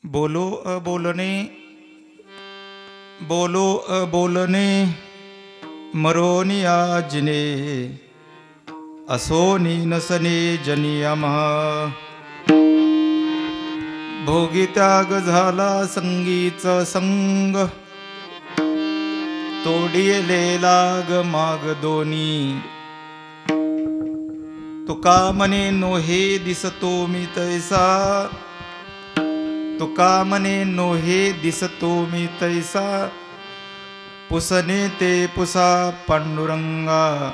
बोलो अबोलने, बोलो अबोलने, मरोनी आजने, असोनी नसने जनियमः. भोगी त्याग झाला संगीचा संग, तोडिले लाग माग दोनी. तुका मने नोहे दिसतो मी तैसा, तुका मने नोहे दिसतो मी तैसा. पुसने ते पुसा पांडुरंगा,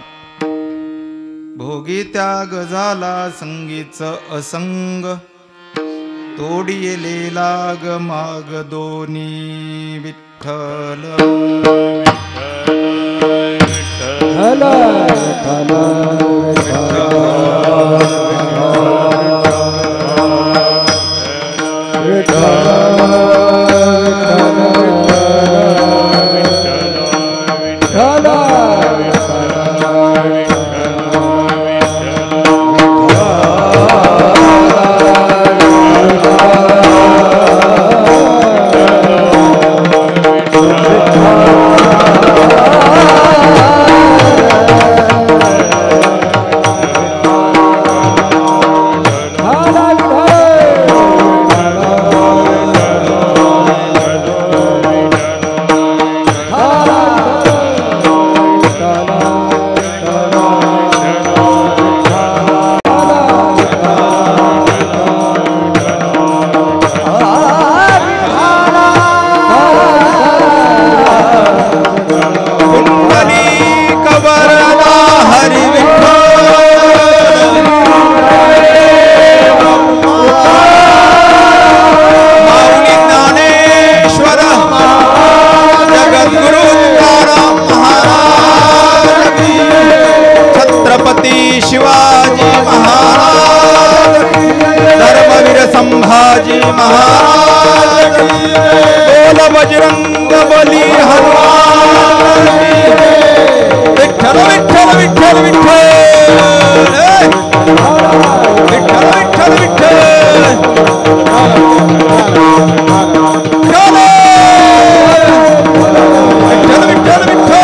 भोगी त्याग झाला संगीच असंग, तोडिले लाग माग दोनी. विठ्ठल विठ्ठल संभाजी महाराज. बोल बजरंग बली हनुमान. विठ्ठल विठ्ठल विठ्ठल विठ्ठल विठ्ठल विठ्ठल विठ्ठल. विठ्ठल विठ्ठल विठ्ठल.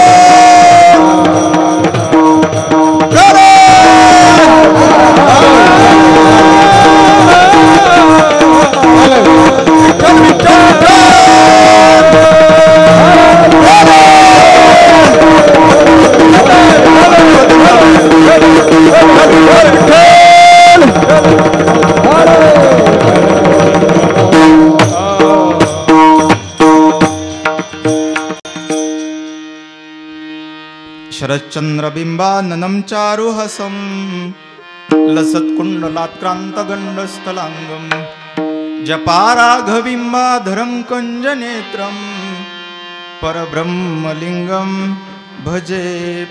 शरच्चंद्रबिंबाननं चारुहसं, लसत्कुण्डलात्क्रान्तगण्डस्थलाङ्गं, जपाराघबिम्बाधरं कञ्जनेत्रं, परब्रह्मलिङ्गं भजे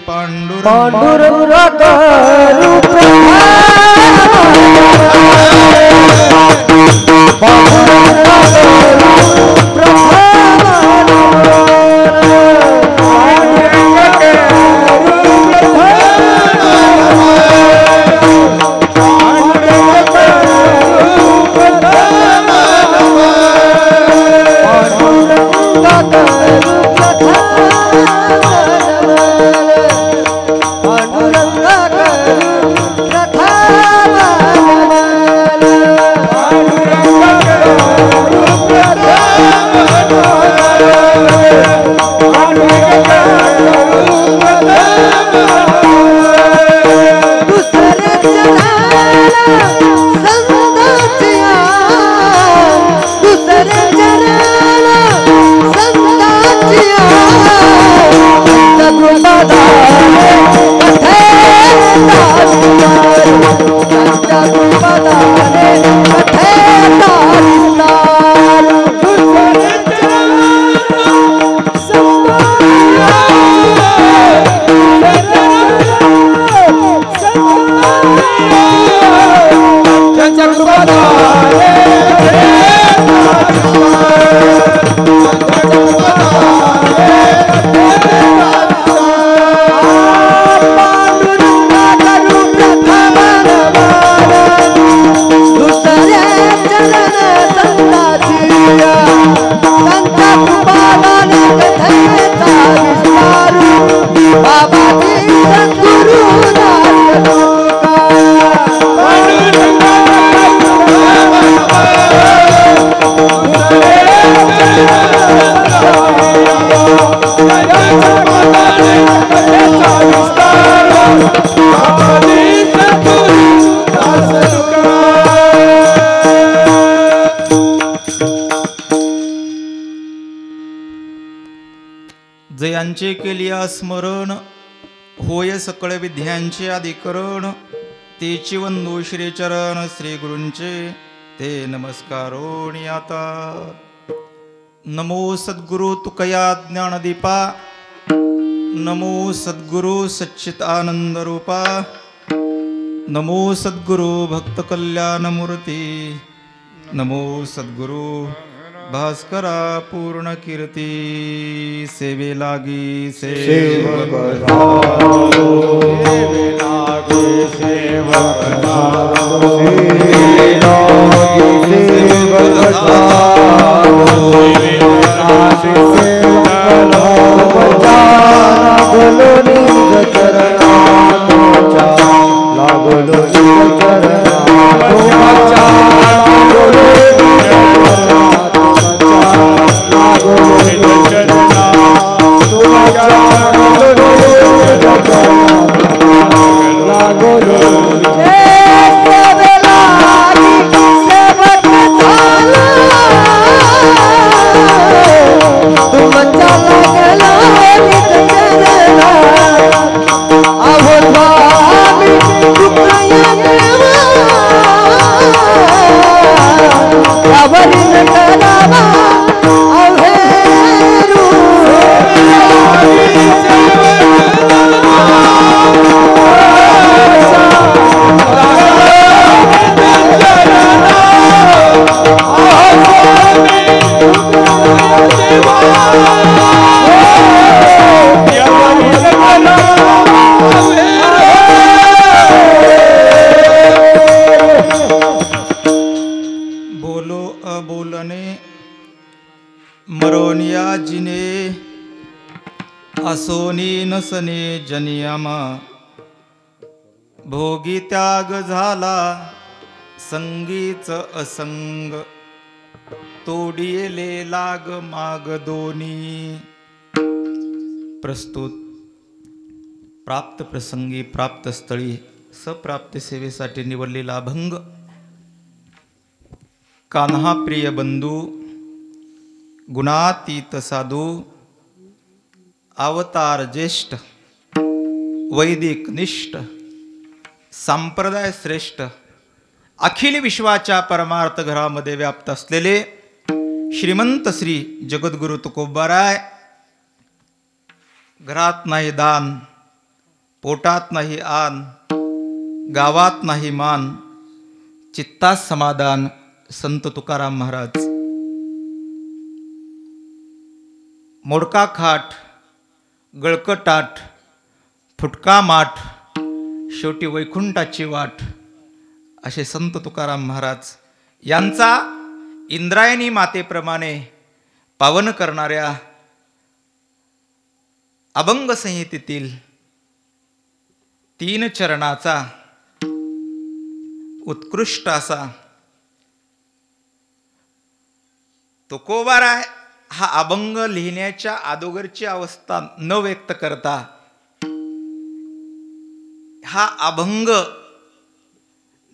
जयांचे केलिया स्मरण होय सकळ विद्यांचे अधिकरण तेची वंदू श्री चरण श्री गुरूंचे ते नमस्कारोणी आता नमो सद्गुरु तुकया ज्ञानदीपा नमो सद्गुरु सच्चित आनंद रूपा नमो सद्गुरु भक्त कल्याण मूर्ती नमो सद्गुरु भास्करा पूर्ण कीर्ती सेवे लागी सेवक असोनी नसने जनियामा भोगी त्याग झाला संगीच असंग तोडिले लाग माग दोनी प्रस्तुत प्राप्त प्रसंगी प्राप्त स्थळी सप्राप्त सेवेसाठी निवडलेला अभंग कान्हा प्रिय बंधू गुणातीत साधू अवतार ज्येष्ठ वैदिक निष्ठ संप्रदाय श्रेष्ठ अखिल विश्वाच्या परमार्थ घरामध्ये व्याप्त असलेले श्रीमंत श्री जगद्गुरु तुकोबाराय घरात नाही दान पोटात नाही आन गावात नाही मान चित्तात समाधान संत तुकाराम महाराज मोडका खाट गळकटाट फुटका माठ शेवटी वैकुंठाची वाट असे संत तुकाराम महाराज यांचा इंद्रायणी मातेप्रमाणे पावन करणाऱ्या अभंग संहितेतील 3 चरणाचा उत्कृष्ट असा तुकोबाराय हा अभंग लिहिण्याच्या अगोदरची अवस्था न व्यक्त करता हा अभंग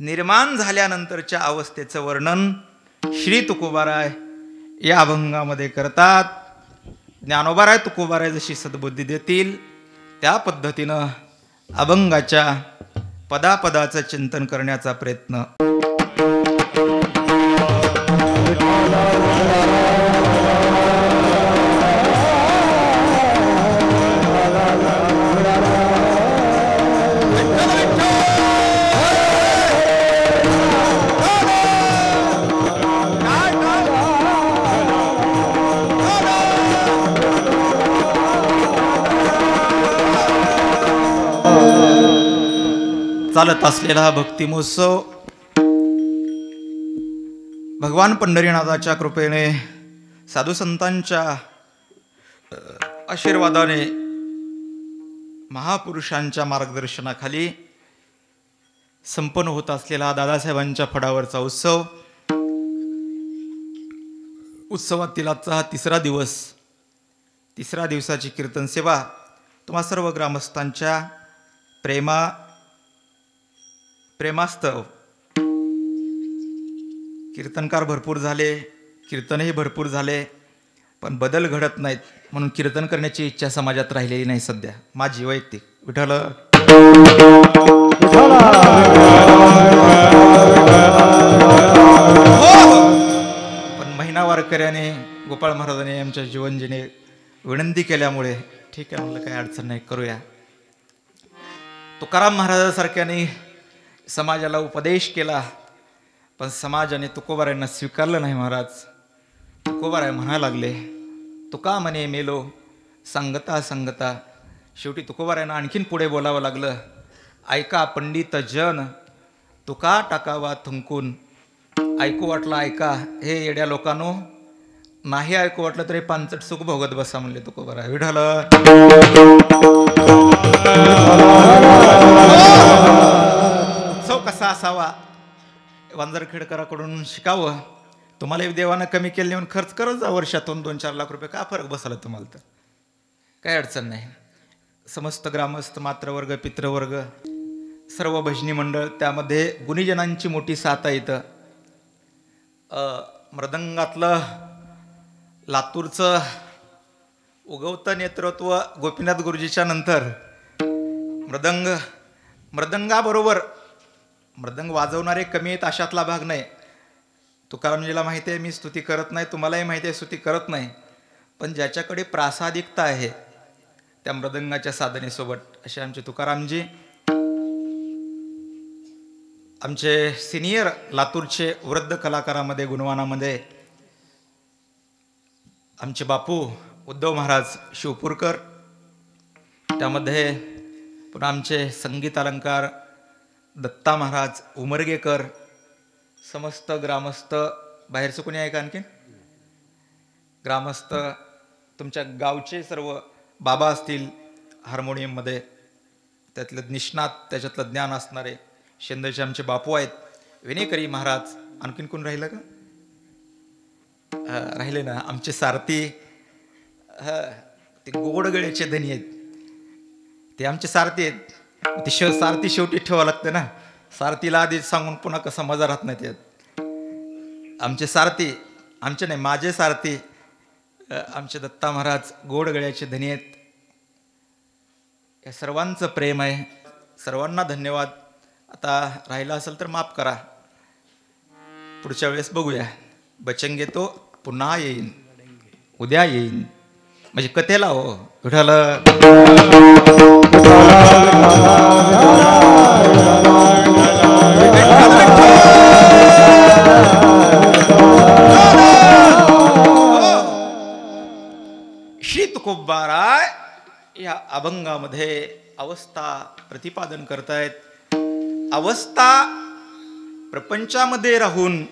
निर्माण झाल्यानंतरच्या अवस्थेचं वर्णन श्री तुकोबाराय या अभंगामध्ये करतात. ज्ञानोबाराय तुकोबाराय जशी सद्बुद्धी देतील त्या पद्धतीनं अभंगाच्या पदापदाचं चिंतन करण्याचा प्रयत्न. चालत असलेला हा भक्ती महोत्सव भगवान पंढरीनाथाच्या कृपेने साधू संतांच्या आशीर्वादाने महापुरुषांच्या मार्गदर्शनाखाली संपन्न होत असलेला दादासाहेबांच्या फडावरचा उत्सव. उत्सवातील आजचा हा 3रा दिवस 3ऱ्या दिवसाची कीर्तन सेवा तुम्हा सर्व ग्रामस्थांच्या प्रेमास्तव. कीर्तनकार भरपूर झाले, कीर्तनही भरपूर झाले, पण बदल घडत नाहीत, म्हणून कीर्तन करण्याची इच्छा समाजात राहिलेली नाही सध्या, माझी वैयक्तिक. विठ्ठल पण महिना वारकऱ्याने गोपाळ महाराजांनी आमच्या जीवनजीने विनंती केल्यामुळे ठीक आहे म्हणलं, काही अडचण नाही, करूया. तुकाराम महाराजासारख्याने समाजाला उपदेश केला, पण समाजाने तुकोबारायांना स्वीकारलं नाही. महाराज तुकोबाराय म्हणायला लागले, तुका म्हणे मेलो सांगता सांगता. शेवटी तुकोबारायांना आणखीन पुढे बोलावं लागलं, ऐका पंडित जन तुका टाकावा थुंकून. ऐकू वाटलं ऐका हे येड्या लोकांनो, नाही ऐकू वाटलं तरी पांचट सुख भोगत बसा म्हणले तुकोबाराय. विठ्ठल उत्सव कसा असावा वांजरखेडकराकडून शिकावं. तुम्हाला देवानं कमी केले म्हणून खर्च करत जा, वर्षातून 2-4 लाख रुपये, काय फरक बसला तुम्हाला, तर काय अडचण नाही. समस्त ग्रामस्थ मात्रवर्ग पितृवर्ग सर्व भजनी मंडळ, त्यामध्ये गुणीजनांची मोठी साथ आहे. इथं मृदंगातलं लातूरचं उगवतं नेतृत्व गोपीनाथ गुरुजीच्या नंतर मृदंगाबरोबर मृदंग वाजवणारे कमी आहेत अशातला भाग नाही. तुकारामजीला माहिती आहे मी स्तुती करत नाही, तुम्हालाही माहिती आहे स्तुती करत नाही, पण ज्याच्याकडे प्रासादिकता आहे त्या मृदंगाच्या साधनेसोबत असे आमचे तुकारामजी, आमचे सिनियर लातूरचे वृद्ध कलाकारामध्ये गुणवानामध्ये आमचे बापू उद्धव महाराज शिवपूरकर, त्यामध्ये पुन्हा आमचे संगीत अलंकार दत्ता महाराज उमरगेकर, समस्त ग्रामस्थ, बाहेरचं कोणी आहे का आणखीन ग्रामस्थ, तुमच्या गावचे सर्व बाबा असतील हार्मोनियममध्ये, त्यातलं निष्णात त्याच्यातलं ज्ञान असणारे शेंदचे आमचे बापू आहेत, विनेकरी महाराज. आणखीन कोण राहिलं का? राहिले ना आमचे सारथी, ते गोडगळ्याचे धनी आहेत, ते आमचे सारथी आहेत. ते सारथी शेवटी ठेवावं लागतं ना, सारथीला आधीच सांगून पुन्हा कसा मजा राहत नाही त्यात. आमचे सारथी, आमचे नाही माझे सारथी आमचे दत्ता महाराज गोडगळ्याचे धनी आहेत. या सर्वांचं प्रेम आहे, सर्वांना धन्यवाद. आता राहिला असेल तर माफ करा, पुढच्या वेळेस बघूया. बचंगे तो पुन्हा येईन, उद्या येईन, म्हणजे कथेला हो विठ्ठल. श्री तुकोबाराय या अभंगामध्ये अवस्था प्रतिपादन करतायत. अवस्था प्रपंचामध्ये राहून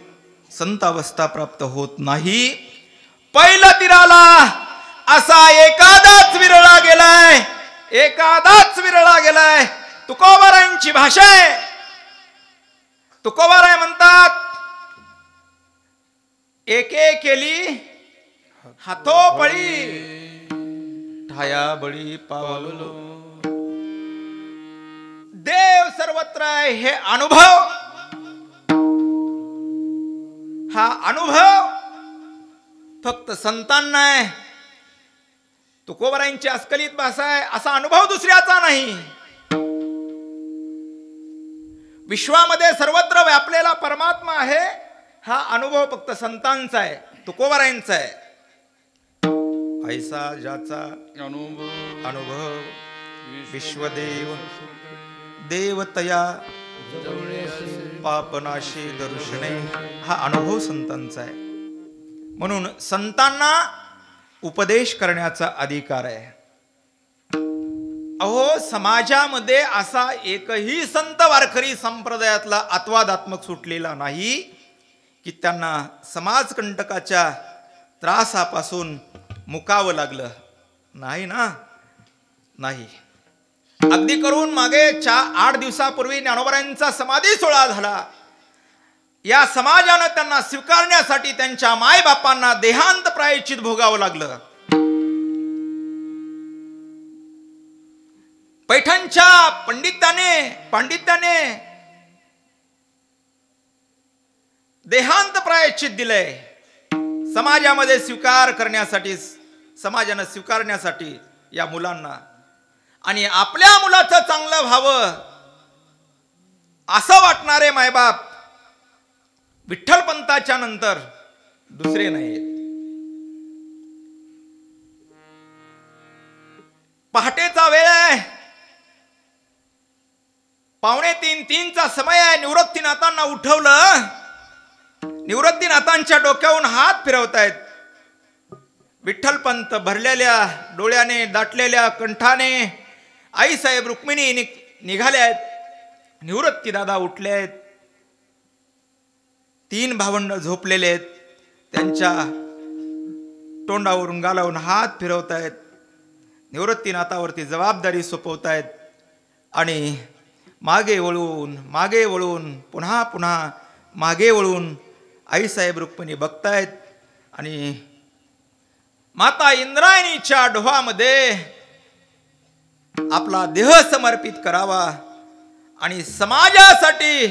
संत अवस्था प्राप्त होत नाही. पहिला तिराला असा एखादाच विरळा गेलाय, एखादाच विरळा गेलाय. तुकोबारायांची भाषा आहे. तुकोबाराय म्हणतात, एके केली हातोपळी ठाया बळी पावलो. देव सर्वत्र आहे हे अनुभव, हा अनुभव फक्त संतांना आहे. तुकोबारायांची अस्खलित भाषा आहे, असा अनुभव दुसऱ्याचा नाही. विश्वामध्ये सर्वत्र व्यापलेला परमात्मा आहे, हा अनुभव फक्त संतांचा आहे, तुकोबारायांचा आहे. ऐसा ज्याचा अनुभव विश्वदेव देवतया पापनाशी दर्शने, हा अनुभव संतांचा आहे. म्हणून संतांना उपदेश करण्याचा अधिकार आहे. अहो समाजामध्ये असा एकही संत वारकरी संप्रदायातला अपवादात्मक सुटलेला नाही की त्यांना समाजकंटकाच्या त्रासापासून मुकावं लागलं नाही ना, नाही. अगदी करून मागे 8 दिवसापूर्वी ज्ञानोबारायांचा समाधी सोहळा झाला. या समाजानं त्यांना स्वीकारण्यासाठी त्यांच्या मायबापांना देहांत प्रायश्चित भोगावं लागलं. पैठणच्या पांडित्याने देहांत प्रायश्चित दिलंय. समाजामध्ये स्वीकार करण्यासाठी, समाजानं स्वीकारण्यासाठी या मुलांना, आणि आपल्या मुलाचं चांगलं व्हावं असं वाटणारे मायबाप विठ्ठलपंताच्या नंतर दुसरे नाहीत. पहाटेचा वेळ आहे, 2:45-3चा समय आहे. निवृत्तीनाथांना उठवलं. निवृत्तीनाथांच्या डोक्यावरून हात फिरवतायत. विठ्ठलपंत भरलेल्या डोळ्याने, दाटलेल्या कंठाने आईसाहेब रुक्मिणी निघाले आहेत. निवृत्ती दादा उठले आहेत. 3 भावंड झोपलेले आहेत. त्यांच्या तोंडावरून गालावरून हात फिरवतायत. निवृत्तीनाथावरती जबाबदारी सोपवतायत आणि मागे वळून पुन्हा पुन्हा मागे वळून आईसाहेब रुक्मिणी बघतायत आणि माता इंद्रायणीच्या डोहामध्ये आपला देह समर्पित करावा आणि समाजासाठी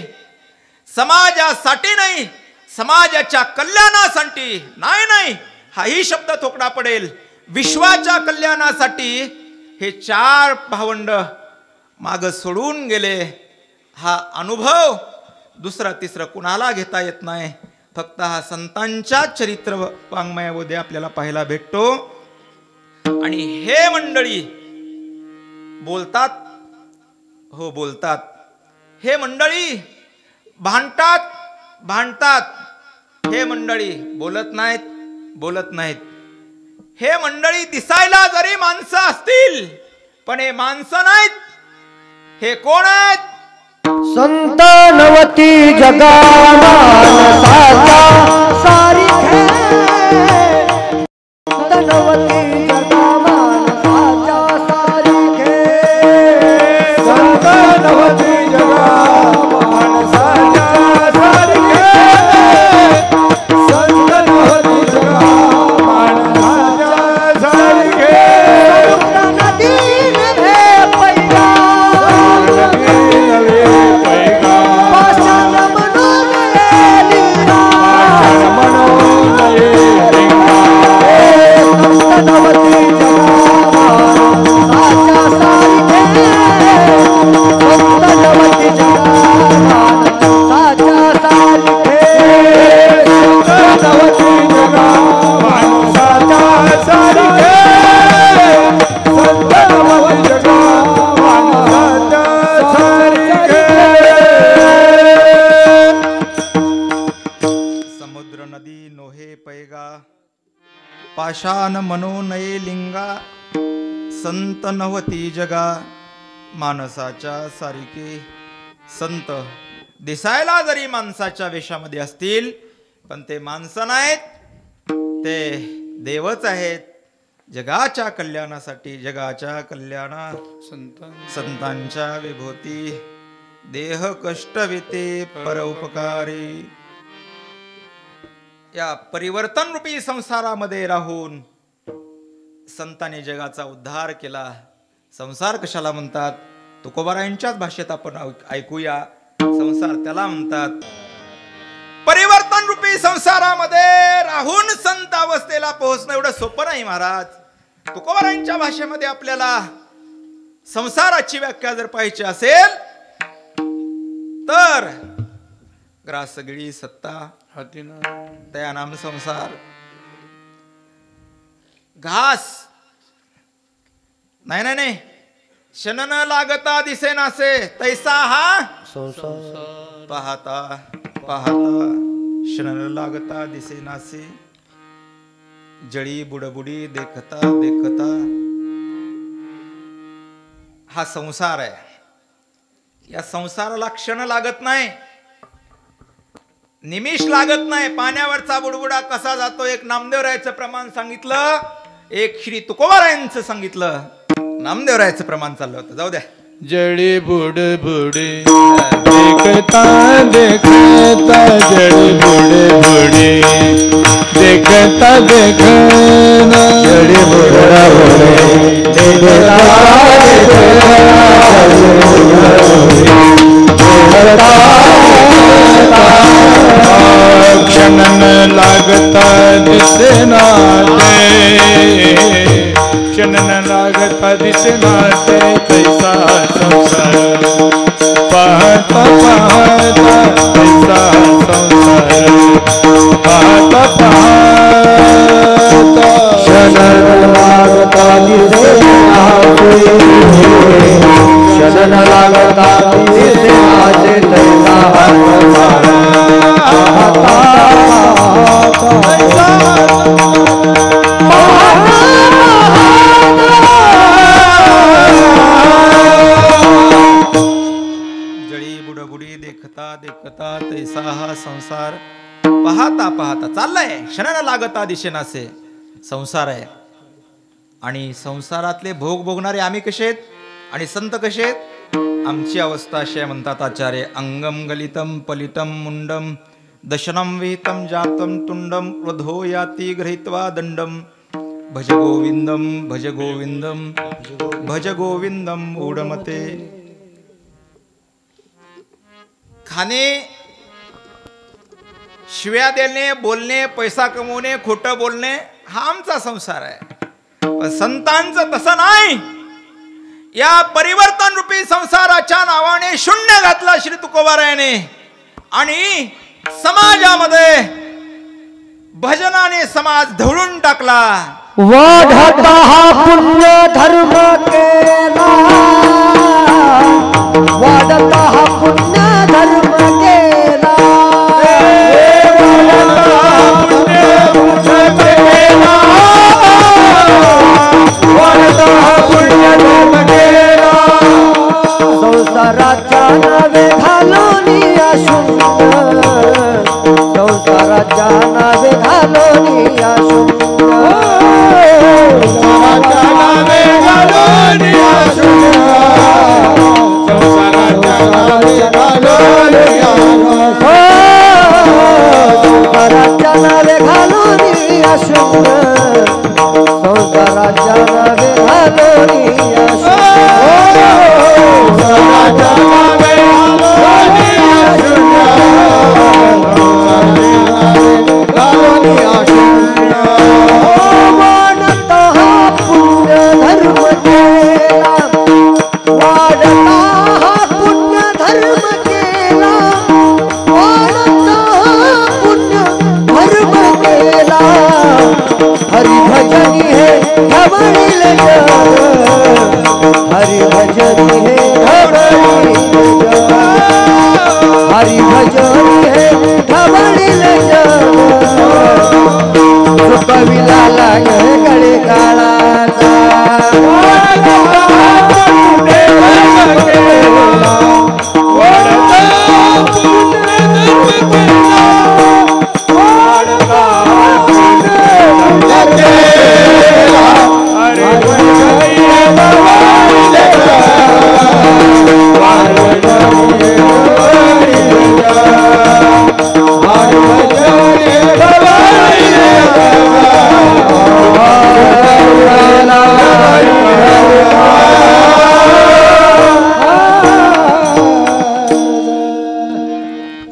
नाही, समाजाच्या कल्याणासाठी नाही, हाही शब्द थोकडा पडेल, विश्वाच्या कल्याणासाठी हे 4 भावंड माग सोडून गेले. हा अनुभव दुसरा तिसरा कुणाला घेता येत नाही. फक्त हा संतांच्या चरित्र वाङ्मयामध्ये आपल्याला पाहायला भेटतो. आणि हे मंडळी बोलतात, हो बोलतात, हे मंडळी भांडतात, हे मंडळी बोलत नाहीत. हे मंडळी दिसायला जरी माणसं असतील पण हे माणसं नाहीत. हे कोण आहेत? संतानवती जगामानसाचा सारिखे, संतानवती जगामानसाचा सारिखे, संतानवती जगामानसाचा सारिखे, संतानवती जगामानसाचा सारिखे, नदी नभे पैगा, पाषाण मनोनये लिंगा, संत नवती जगा मानसाच्या सारिके. संत दिसायला जरी माणसाच्या वेशामध्ये असतील पण ते माणसं नाहीत, ते देवच आहेत. जगाच्या कल्याणासाठी, जगाच्या कल्याणा संतांच्या विभूती, देह कष्टविते परोपकारी. या परिवर्तन रूपी संसारामध्ये राहून संतांनी जगाचा उद्धार केला. संसार कशाला म्हणतात? तुकोबारायांच्याच भाषेत आपण ऐकूया. संसार त्याला म्हणतात. परिवर्तन रूपी संसारामध्ये राहून संत अवस्थेला पोहोचणं एवढं सोपं नाही महाराज. तुकोबारायांच्या भाषेमध्ये आपल्याला संसाराची व्याख्या जर पाहिजे असेल तर ग्रास सगळी सत्ता तया नाम संसार. घास नाही शन न लागता दिसे नासे तैसा हा संसार. पाहता शन न लागता दिसे नासे, जळी बुडबुडी देखता हा संसार आहे. या संसाराला क्षण लागत नाही, निमिष लागत नाही. पाण्यावरचा बुडबुडा कसा जातो एक नामदेवरायाचं प्रमाण सांगितलं, एक श्री तुकोबारायांचं सांगितलं. नामदेवरायाचं प्रमाण चाललं होतं. जाऊ द्या. जड़ी बुड़बुड़ी देखता देखता, जड़ी बुड़बुड़ी देखता देखना, जड़ी बुड़बुड़ी देखता देखता, क्षणन लागता दिसेना ते क्षणन लागता दिसेना ते कैसा संसार पाहता पाहता कैसा संसार पाहता पाहता क्षणन लागता दिसेना क्षणन लागता दिसेना ते कैसा संसार जळी बुडबुडी देखता देखता तैसा हा संसार पाहता पाहता चाललाय. क्षणाला लागता दिशेनासे संसार आहे. आणि संसारातले भोग भोगणारे आम्ही कसे आहेत आणि संत कसे आहेत? आमची अवस्था अशी आहे म्हणतात आचार्य. अंगम गलितम पलितम मुंडम दशनम विहितम जातम तुंडम वधो याती गृहीत्वा दंडम भज गोविंदम भज गोविंदम भज गोविंदम ऊढमते. खाणे, शिव्या देणे, बोलणे, पैसा कमवणे, खोटं बोलणे हा आमचा संसार आहे. पण संतांचं तसं नाही. या परिवर्तन रूपी संसाराच्या नावाने शून्य घातला श्री तुकोबारायाने आणि समाजामध्ये भजनाने समाज ढवळून टाकला. वाढता हा पुण्य धर्म केला वाढता हा पुण्य धर्म केला वाढता हा पुण्य धर्म केला संसाराच्या नावे घालून या शून्य संसाराच्या नावे घालून या शून्य संसाराच्या नावे घालून या शून्य संसाराच्या नावे घालून या वाढता हा पुण्य धर्म केला वाढता हा पुण्य धर्म केला वाढता हा पुण्य धर्म केला हरिभजनी हे ढवळील जग हरिभजनी हे ढवळील जग हरिभजनी हे ढवळील जग कविला लागे गळे काळाचा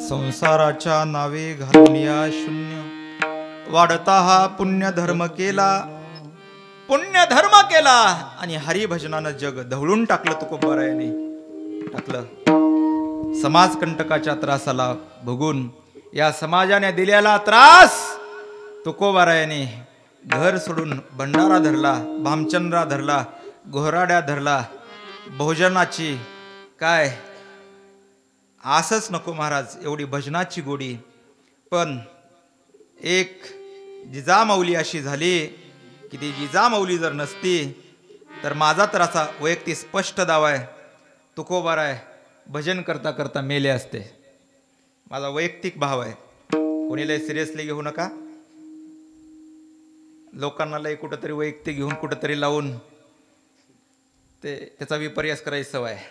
संसाराच्या नावे घालून या शून्य वाढता हा पुण्य धर्म केला आणि हरिभजनानं जग ढवळून टाकलं. तुकोबारायाने टाकलं. समाजकंटकाच्या त्रासाला भोगून या समाजाने दिलेला त्रास तुकोबारायाने घर सोडून भंडारा धरला, भामचंद्रा धरला, घोराड्या धरला. भोजनाची काय आसच नको महाराज, एवढी भजनाची गोडी. पण एक जिजामाऊली अशी झाली की ती जिजामाऊली जर नसती तर माझा तर असा वैयक्तिक स्पष्ट दावा आहे, तुकोबाराय भजन करता करता मेले असते. माझा वैयक्तिक भाव आहे. कोणीलाही सिरियसली घेऊ नका. लोकांना लय कुठंतरी वैयक्तिक घेऊन कुठंतरी लावून त्याचा विपर्यास करायची सवय आहे.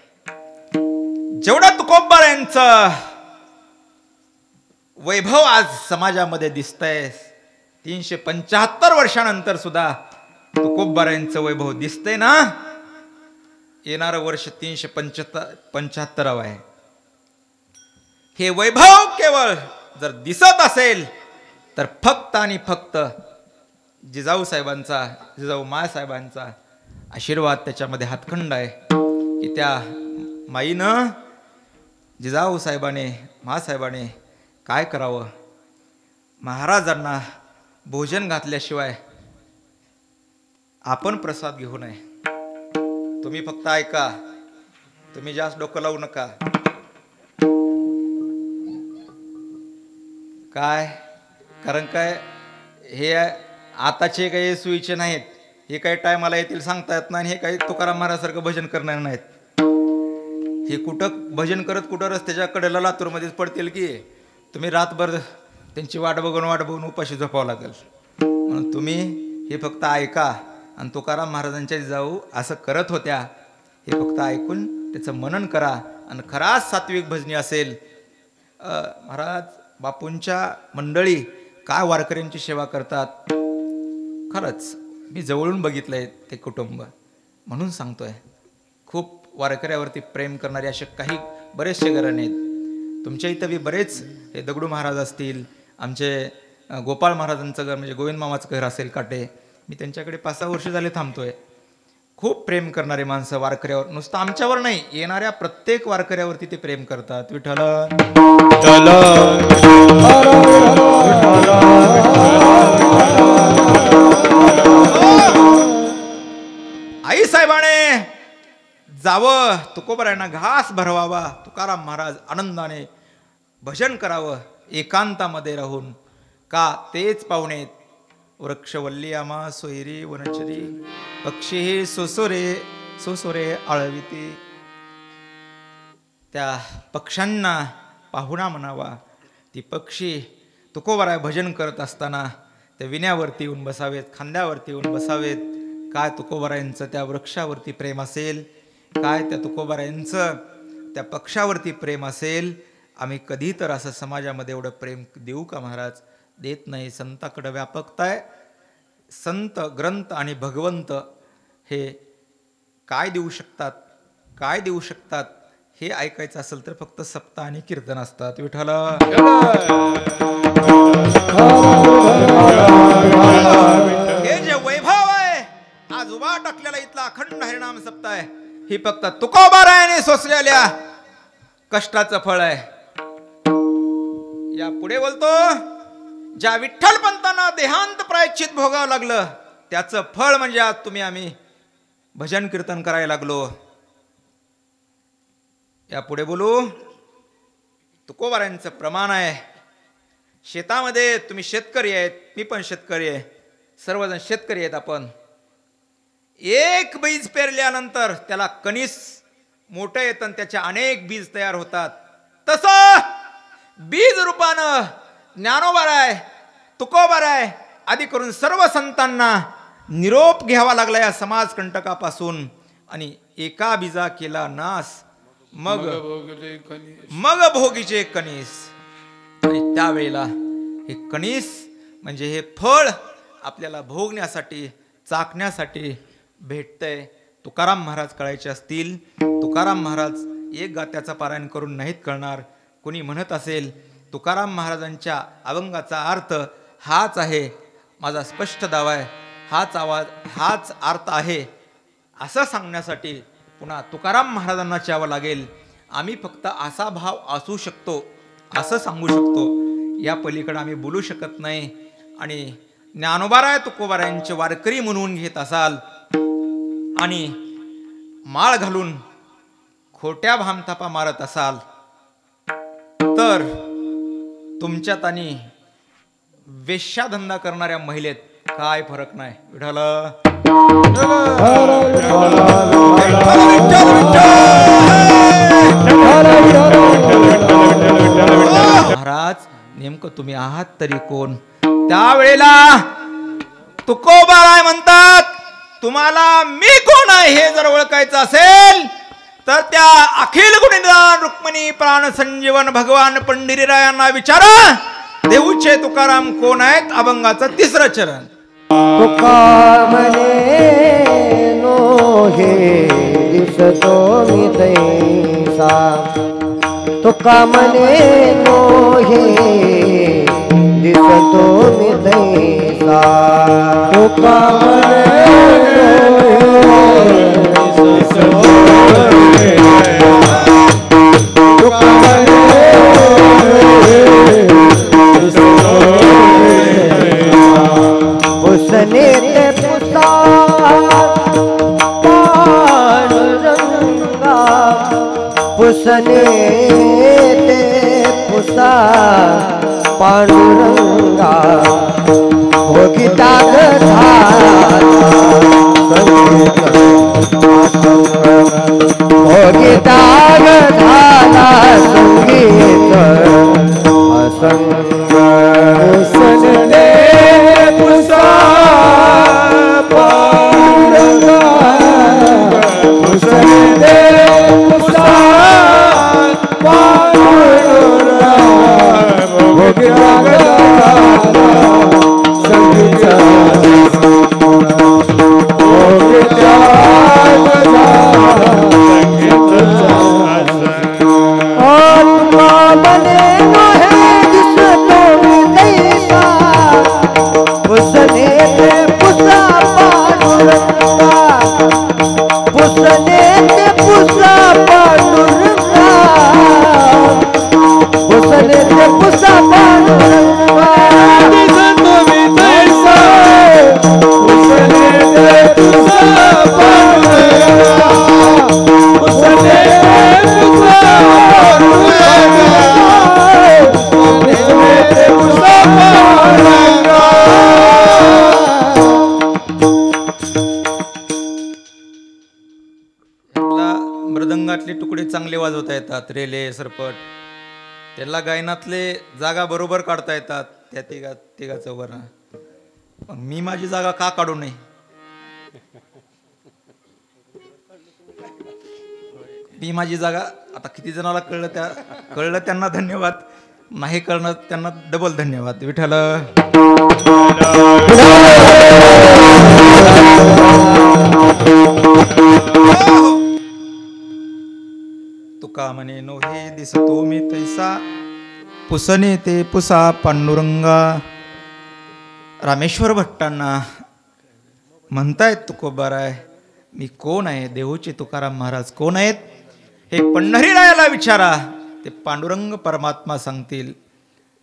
जेवढं तुकोबारायांचं वैभव आज समाजामध्ये दिसतंय, 375 वर्षानंतर सुद्धा तुकोबारायांचं वैभव दिसतंय ना. येणारं वर्ष 375 आहे. हे वैभव केवळ जर दिसत असेल तर फक्त आणि फक्त जिजाऊ साहेबांचा, जिजाऊ मासाहेबांचा आशीर्वाद त्याच्यामध्ये हातखंड आहे की त्या माईनं, जिजाऊ साहेबाने, मासाहेबाने काय करावं, महाराजांना भोजन घातल्याशिवाय आपण प्रसाद घेऊ नये. तुम्ही फक्त ऐका, तुम्ही जास्त डोकं लावू नका. काय कारण काय हे आताचे काही सोयीचे नाहीत, हे काही टायमाला येतील सांगता येत नाही. हे काही तुकाराम महाराजसारखं भजन करणार नाहीत. हे कुठं भजन करत कुठं रस्त्याच्या कडेला लातूरमध्येच पडतील की तुम्ही रातभर त्यांची वाट बघून उपाशी झोपावं लागेल. म्हणून तुम्ही हे फक्त ऐका. आणि तुकाराम महाराजांच्या जिजाऊ असं करत होत्या हे फक्त ऐकून त्याचं मनन करा. आणि खराच सात्विक भजनी असेल, महाराज बापूंच्या मंडळी काय वारकऱ्यांची सेवा करतात, खरंच मी जवळून बघितलंय ते कुटुंब, म्हणून सांगतोय. खूप वारकऱ्यावरती प्रेम करणारे असे काही बरेचसे घराणे आहेत. तुमच्या इथं बी बरेच हे दगडू महाराज असतील, आमचे गोपाळ महाराजांचं घर म्हणजे गोविंद मामाचं घर असेल काटे, मी त्यांच्याकडे 5-6 वर्ष झाले थांबतोय. खूप प्रेम करणारे माणसं वारकऱ्यावर, नुसतं आमच्यावर नाही, येणाऱ्या प्रत्येक वारकऱ्यावरती ते प्रेम करतात. विठ्ठल आई साहेबाने जावं, तुकोबरायांना घास भरवावा, तुकाराम महाराज आनंदाने भजन करावं एकांतामध्ये राहून. का तेच पाहुणे वृक्षवल्ली आमा सोयरी वनचरी, पक्षी हे सोसोरे आळविते. त्या पक्ष्यांना पाहुणा म्हणावा. ती पक्षी तुकोबराय भजन करत असताना त्या विण्यावरती येऊन बसावेत, खांद्यावरती येऊन बसावेत. काय तुकोबरायांचं त्या वृक्षावरती प्रेम असेल, काय त्या तुकोबरायांचं त्या पक्षावरती प्रेम असेल. आम्ही कधी तर असं समाजामध्ये एवढं प्रेम देऊ का महाराज? देत नाही. संताकडे व्यापकता आहे. संत, ग्रंथ आणि भगवंत हे काय देऊ शकतात, काय देऊ शकतात हे ऐकायचं असेल तर फक्त सप्ताह आणि कीर्तन असतात. विठ्ठल हे जे वैभव आहे, आज उभा टाकलेला इथला अखंड हरिनाम सप्ताह आहे, ही फक्त तुकोबारायाने सोसलेल्या कष्टाचं फळ आहे. या पुढे बोलतो, ज्या विठ्ठल पंतांना देहांत प्रायश्चित भोगावं लागलं त्याचं फळ म्हणजे आज तुम्ही आम्ही भजन कीर्तन करायला लागलो. या पुढे बोलू, तुकोबारायांचं प्रमाण आहे. शेतामध्ये तुम्ही शेतकरी आहेत, मी पण शेतकरी आहे, सर्वजण शेतकरी आहेत. आपण एक बीज पेरल्यानंतर त्याला कणीस मोठं येतं आणि त्याच्या अनेक बीज तयार होतात. तसं बीज रूपानं ज्ञानोबाराय, तुकोबाराय आदी करून सर्व संतांना निरोप घ्यावा लागला या समाजकंटकापासून. आणि एका बीजा केला नाश, मग भोगीचे कणीस. आणि त्यावेळेला हे कणीस म्हणजे हे फळ आपल्याला भोगण्यासाठी, चाखण्यासाठी भेटतंय. तुकाराम महाराज कळायचे असतील, तुकाराम महाराज एक गात्याचा पारायण करून नाहीत कळणार. कोणी म्हणत असेल तुकाराम महाराजांच्या अभंगाचा अर्थ हाच आहे, माझा स्पष्ट दावा आहे, हाच आवाज, हाच अर्थ आहे, असं सांगण्यासाठी पुन्हा तुकाराम महाराजांना चावावं लागेल. आम्ही फक्त असा भाव असू शकतो, असं सांगू शकतो, या पलीकडे आम्ही बोलू शकत नाही. आणि ज्ञानोबाराय तुकोबारायांचे वारकरी म्हणून घेत असाल आणि माळ घालून खोट्या भामथापा मारत असाल तर तुमच्यात आणि वेश्याधंदा करणाऱ्या महिलेत काय फरक नाही. विठ्ठल महाराज, नेमकं तुम्ही आहात तरी कोण? त्यावेळेला तुकोबाराय म्हणतात, तुम्हाला मी कोण आहे हे जर ओळखायचं असेल तर त्या अखिल गुणनिधान रुक्मिणी प्राण संजीवन भगवान पंढरीरायांना विचारा, देऊचे तुकाराम कोण आहेत? अभंगाचं 3रं चरण. तुका म्हणे नो हे दिसतो मी तैसा, तुका म्हणे नोहे दिसतो मी तैसा तुका उसने ते पुसा पांडुरंगा पुसने ते पुसा पांडुरंगा भोगी दाग भोगी दाग झाला संगीत असंग उसने पुसा पांडुरंगा उसने पुसा पांडुरंगा भोगी दाग संगीत भोगी दाग आत्मा बने नोहे दिसतो मी तैसा पुसने ते पुसा पांडुरंगा पुसने ते पुसा पांडुरंगा पुसने ते पुसा पांडुरंगा दिसतो मी तैसा पुसने ते पुसा पांडुरंगा पुसने ते पुसा पांडुरंगा पुसने ते पुसा पांडुरंगा. मृदंगातले तुकडे चांगले वाजवता येतात, रेले सरपट, त्याला गायनातले जागा बरोबर काढता येतात त्या तिघाचं वर्ण. पण मी माझी जागा का काढू नये? मी माझी जागा आता किती जणाला कळलं त्यांना धन्यवाद, नाही कळणं त्यांना डबल धन्यवाद. विठ्ठल तुका म्हणे नोहे दिसतो मी तैसा पुसने ते पुसा पांडुरंगा. रामेश्वर भट्टांना म्हणतायत तुकोबाराय मी कोण आहे? देहूचे तुकाराम महाराज कोण आहेत हे पंढरीरायाला विचारा, ते पांडुरंग परमात्मा सांगतील.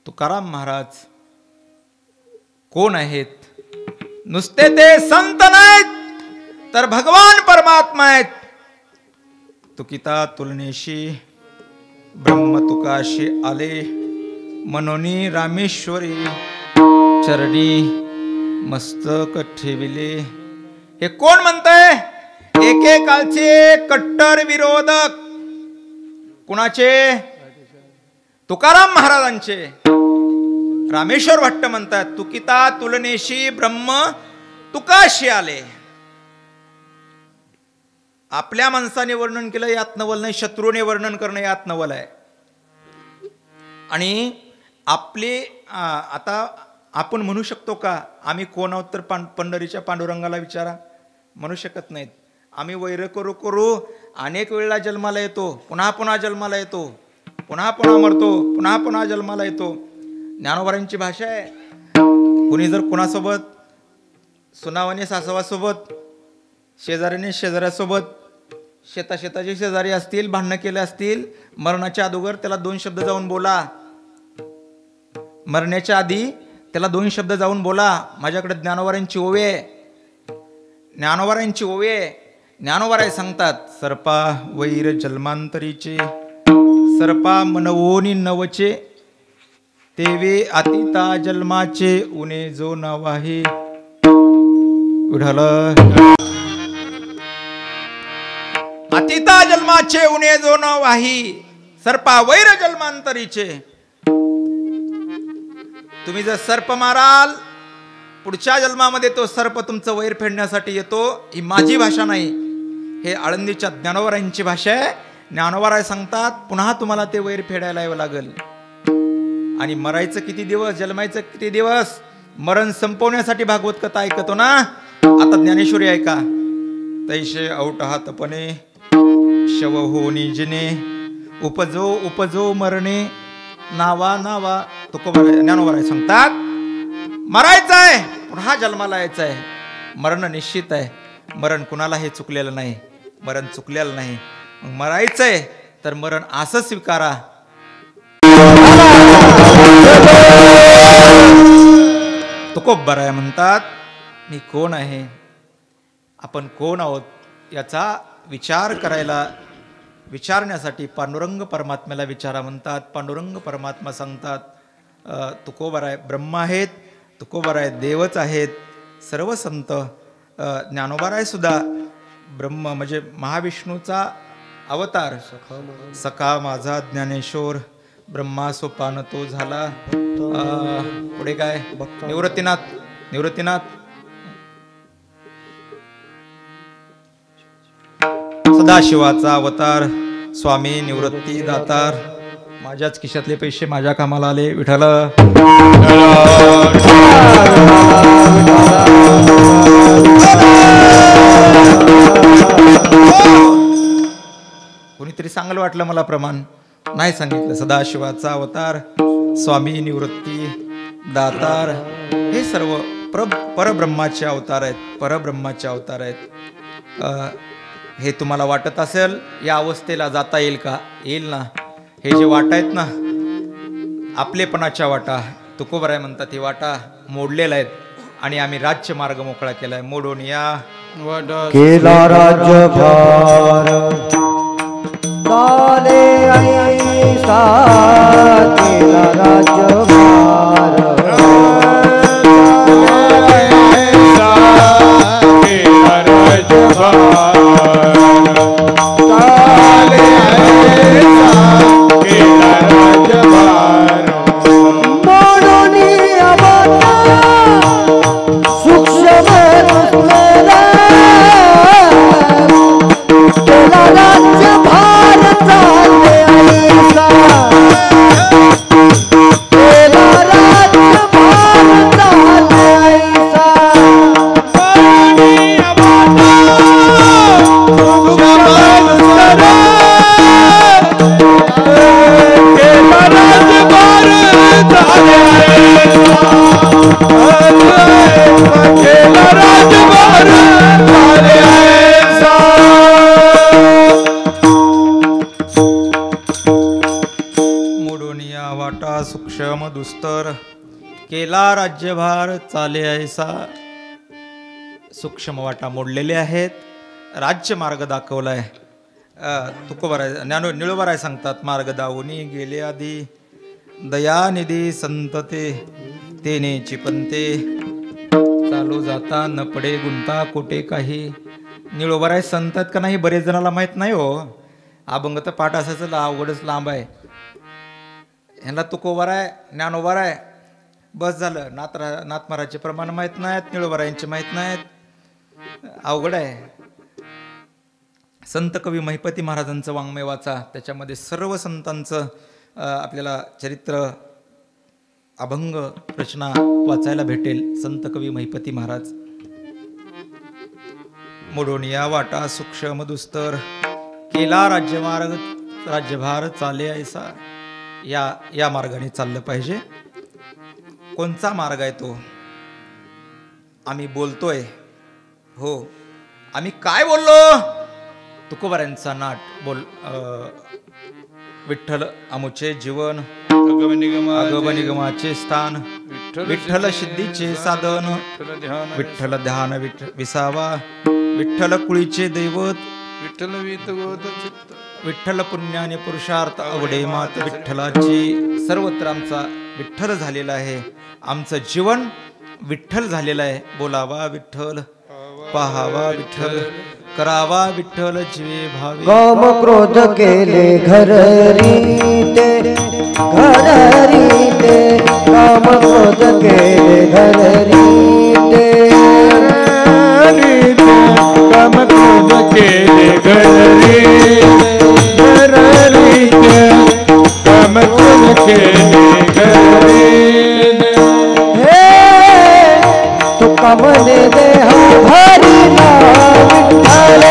तुकाराम महाराज कोण आहेत? नुसते ते संत नाहीत तर भगवान परमात्मा आहेत. तुकिता तुलनेशी ब्रह्म तुकाशी आले, मनोनी रामेश्वरी चरणी मस्तक ठेविले. हे कोण म्हणतंय? एकेकाळचे कट्टर विरोधक. कुणाचे? तुकाराम महाराजांचे. रामेश्वर भट्ट म्हणतात तुकिता तुलनेशी ब्रह्म तुकाशी आले. आपल्या माणसाने वर्णन केलं यात नवल नाही, शत्रूने वर्णन करणं यात नवल आहे. आणि आपले आता आपण म्हणू शकतो का आम्ही कोण आहोत? तर पंढरीच्या पांडुरंगाला विचारा. म्हणू शकत नाहीत. आम्ही वैर करू करू अनेक वेळेला जन्माला येतो, पुन्हा पुन्हा जन्माला येतो, पुन्हा पुन्हा मरतो, पुन्हा पुन्हा जन्माला येतो. ज्ञानोबारांची भाषा आहे. कुणी जर कुणासोबत, सुनावाने सासवासोबत, शेजाऱ्याने शेजाऱ्यासोबत, शेताचे शेजारी असतील, भांडणं केले असतील, मरणाच्या अगोदर त्याला 2 शब्द जाऊन बोला. मरण्याच्या आधी त्याला 2 शब्द जाऊन बोला. माझ्याकडे ज्ञानोबारांची ओवे आहे, ज्ञानोबारांची ओवे आहे. ज्ञानोबाराय सांगतात सर्पा वैर जन्मांतरीचे, सर्पा मनवोनी नवचे, तेवे अतिता जन्माचे उने जो नाव आहे. विठ्ठल अतिता जन्माचे उने जो नाव आहे, सर्पा वैर जन्मांतरीचे. तुम्ही जर सर्प माराल, पुढच्या जन्मामध्ये तो सर्प तुमचं वैर फेडण्यासाठी येतो. ही माझी भाषा नाही, हे आळंदीच्या ज्ञानोबारांची भाषा आहे. ज्ञानोबाराय सांगतात पुन्हा तुम्हाला ते वैर फेडायला यावं लागेल. आणि मरायचं किती दिवस, जन्मायचं किती दिवस, मरण संपवण्यासाठी भागवत कथा ऐकतो ना. आता ज्ञानेश्वरी ऐका. तैसे औटहातपणे शव हो निजने उपजो उपजो मरणे नावा नावा तुकोबा ज्ञानोबा सांगतात मरायचं आहे पुन्हा जन्माला यायचं आहे. मरण निश्चित आहे. मरण कुणालाही चुकलेलं नाही. मरण चुकलेलं नाही. मग मरायचंय तर मरण असं स्वीकारा. तुकोबराय म्हणतात मी कोण आहे, आपण कोण आहोत याचा विचारण्यासाठी पांडुरंग परमात्म्याला विचारा म्हणतात. पांडुरंग परमात्मा सांगतात तुकोबराय ब्रह्म आहेत, तुकोबराय देवच आहेत. सर्व संत ज्ञानोबाराय सुद्धा ब्रह्म म्हणजे महाविष्णूचा अवतार. सखा माझा ज्ञानेश्वर ब्रह्मा सोपान तो झाला. पुढे काय निवृत्तीनाथ सदाशिवाचा अवतार स्वामी निवृत्ती दातार. माझ्याच खिशातले पैसे माझ्या कामाला आले विठ्ठल. कोणीतरी चांगलं वाटलं मला प्रमाण नाही सांगितलं. सदाशिवाचा अवतार स्वामी निवृत्ती दातार हे सर्व परब्रह्माचे अवतार आहेत. परब्रह्माचे अवतार आहेत. हे तुम्हाला वाटत असेल या अवस्थेला जाता येईल का? येईल ना. हे जे वाटा आहेत ना आपलेपणाच्या वाटा तुकोबराय म्हणतात हे वाटा मोडलेला आहेत आणि आम्ही राज्य मार्ग मोकळा केलाय. मोडून या केला राज्यभार चाले ऐसा केला राज्यभार केला राज्यभार सूक्ष्म दुस्तर केला राज्यभार चाले ऐसा. सूक्ष्म वाटा मोडलेले आहेत. राज्य मार्ग दाखवलाय. तुकोबराय निळोबराय सांगतात मार्ग दावुनी गेले आधी दयानिधी संतते तेने चिपंते चालू जाता न पडे गुंता कोटे काही. निळोबराय संतात का नाही बरेच जणाला माहित नाही हो. अभंग तर पाठ असायचं अवघडच लांब आहे. ह्यांना तुकोबराय ज्ञानोबराय बस झालं. नाथमाराचे प्रमाण माहीत नाहीत, निळोबरायांचे माहीत नाहीत. अवघड आहे. संत कवी महिपती महाराजांचं वाङ्मय वाचा. त्याच्यामध्ये सर्व संतांचं आपल्याला चरित्र अभंग रचना वाचायला भेटेल. संत कवी महिपती महाराज. मोडून या वाटा सूक्ष्म दुस्तर केला राज्यभार चाले ऐसा. या मार्गाने चाललं पाहिजे. कोणचा मार्ग आहे तो? आम्ही बोलतोय हो. आम्ही काय बोललो? तुकोबरायांचा नाट बोल. विठ्ठल अमुचे जीवन अगम निगमाचे स्थान विठ्ठल सिद्धीचे साधन विठ्ठल ध्यान विसावा विठ्ठल कुळीचे दैवत विठ्ठल पुण्याने पुरुषार्थ आवडे मात विठ्ठलाची. सर्वत्र आमचा विठ्ठल झालेला आहे. आमचं जीवन विठ्ठल झालेलं आहे. बोलावा विठ्ठल पाहावा विठ्ठल करावा विठ्ठल जीवे भावे. काम क्रोध केले घररीते काम क्रोध केले घररीते काम क्रोध केले घररीते काम क्रोध केले घररीते. तुका मने देहा भारी ना विठ्ठल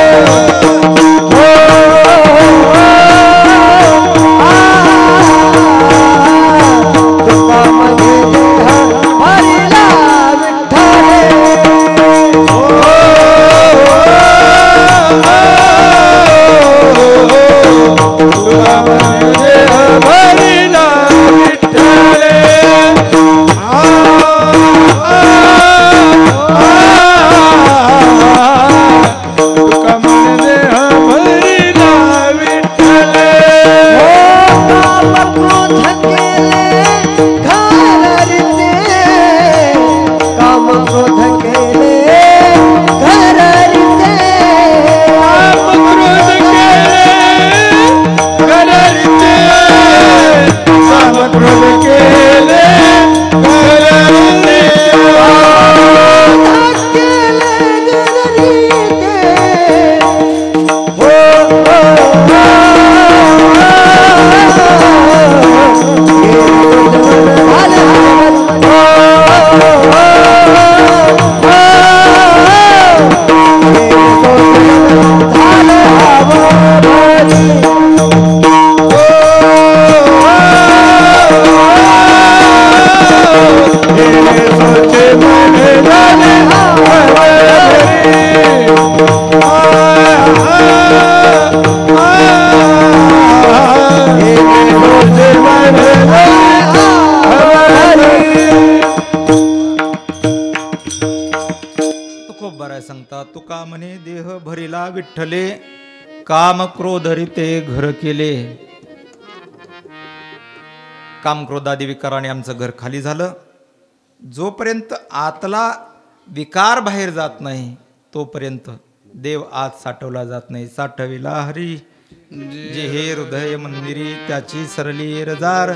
तुकोबाराय सांगतात, तुका म्हणे देह भरिला विठ्ठले, काम क्रोधरिते घर केले. काम क्रोधादी विकाराने आमचं घर खाली झालं. जोपर्यंत आतला विकार बाहेर जात नाही तोपर्यंत देव आत साठवला जात नाही. साठविला हरी जे हे हृदय मंदिरी, त्याची सरली रजार,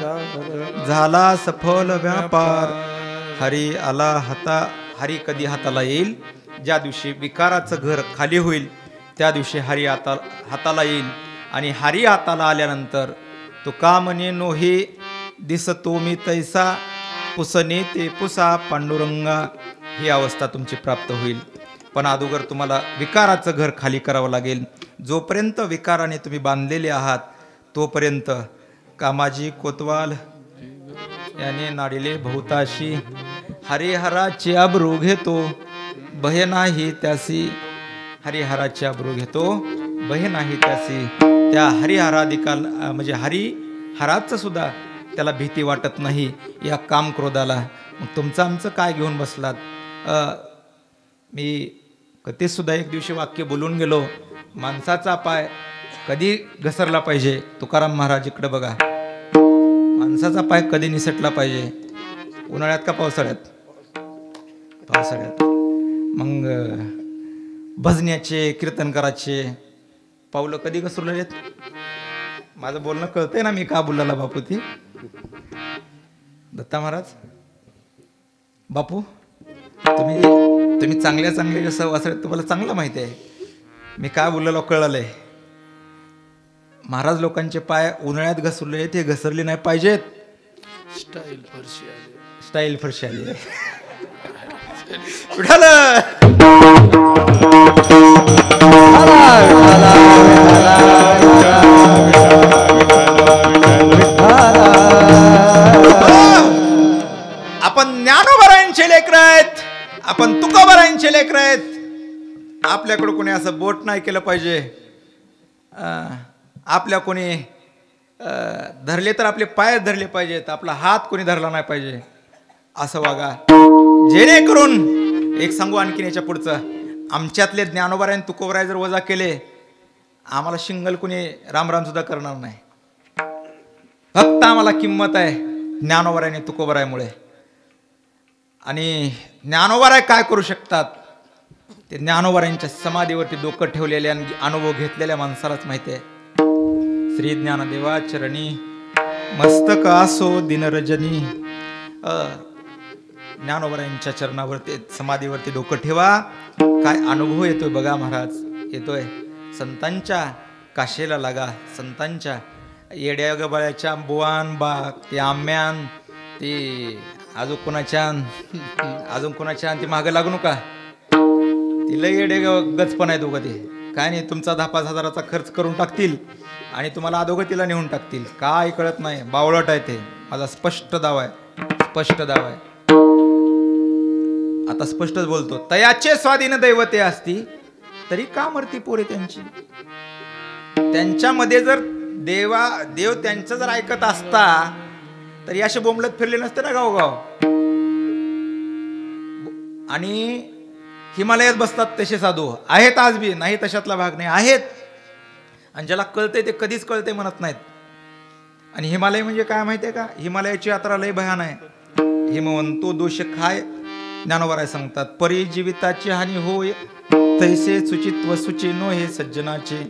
झाला सफल व्यापार. हरी आला हाता, हरी कधी हाताला येईल? ज्या दिवशी विकाराचं घर खाली होईल त्या दिवशी हरी हाताला येईल. आणि हरी हाताला आल्यानंतर तुका म्हणे नोहे दिसतो मी तैसा, पुसणे ते पुसा पांडुरंगा, ही अवस्था तुमची प्राप्त होईल. पण अगोदर तुम्हाला विकाराचं घर खाली करावं लागेल. जोपर्यंत विकाराने तुम्ही बांधलेले आहात तोपर्यंत कामाजी कोतवाल याने नाडिले बहुताशी, हरिहराची अब्रू घेतो भय नाही त्यासी. हरिहराची अब्रू घेतो भय नाही त्यासी. त्या हरिहरादिकाल म्हणजे हरिहराचं सुद्धा त्याला भीती वाटत नाही या काम क्रोधाला. मग तुमचं आमचं काय घेऊन बसलात? मी कधीच सुद्धा एक दिवशी वाक्य बोलून गेलो, माणसाचा पाय कधी घसरला पाहिजे? तुकाराम महाराज इकडे बघा, माणसाचा पाय कधी निसटला पाहिजे? उन्हाळ्यात का पावसाळ्यात? पावसाळ्यात. मग भजण्याचे कीर्तनकाराचे पावलं कधी घसरलेले आहेत? माझं बोलणं कळतंय ना मी का बोलला बापू? ती दत्ता महाराज, बापू तुम्ही चांगल्या जसं वाचलं तुम्हाला चांगलं माहिती आहे मी काय बोललेलो, कळलंय. महाराज लोकांचे पाय उन्हाळ्यात घसरले, ते घसरले नाही पाहिजेत. स्टाईल फरशी आली आपण ज्ञानोबारायांचे लेकर आहेत, आपण तुकोबारायांचे लेकर आहेत. आपल्याकडे कोणी असं बोट नाही केलं पाहिजे. आपल्या कोणी धरले तर आपले पाय धरले पाहिजेत, आपला हात कोणी धरला नाही पाहिजे. असं वागा जेणेकरून. एक सांगू आणखीन याच्या पुढचं, आमच्यातले ज्ञानोबारायन तुकोबाराय जर वजा केले, आम्हाला शिंगल कोणी रामराम सुद्धा करणार नाही. फक्त आम्हाला किंमत आहे ज्ञानोबारायने तुकोबारायमुळे. आणि ज्ञानोबाराय काय करू शकतात ते ज्ञानोबारायांच्या समाधीवरती डोकं ठेवलेल्या अनुभव घेतलेल्या माणसालाच माहिती आहे. श्री ज्ञानदेवा चरणी मस्तक असो दिनरजनी. ज्ञानोबारायांच्या चरणावरती समाधीवरती डोकं ठेवा. काय अनुभव येतोय बघा महाराज, येतोय. संतांच्या काशेला लागा, संतांच्या येड्या गबाळ्याच्या बुवान बा ते आम्यान ते अजून कोणाच्या ती मागं लागू नका. तिला येडे गचपण आहे दोघं. ते काय नाही, तुमचा 10-5 हजाराचा खर्च करून टाकतील आणि तुम्हाला अधोगतीला नेऊन टाकतील. काय कळत नाही, बावळट आहे ते. माझा स्पष्ट दावा आहे. आता स्पष्टच बोलतो. तयाचे स्वाधीन दैवते असती तरी का मरती पोरे त्यांची. त्यांच्यामध्ये जर देव त्यांचं जर ऐकत असता तरी असे बोंबलत फिरले नसते ना गावगाव. आणि हिमालयात बसतात तसे साधू आहेत आज बी, नाही तशातला भाग नाही, आहेत. आणि ज्याला कळतंय ते कधीच कळतंय म्हणत नाहीत. आणि हिमालय म्हणजे काय माहितीये का? हिमालयाची यात्रा लय भयान आहे. हिमवंतो दोष खाय ज्ञानोबाराय सांगतात, परी जीविताची हानी होय तैसे सुचित्व सुचिनो हे सज्जनाचे.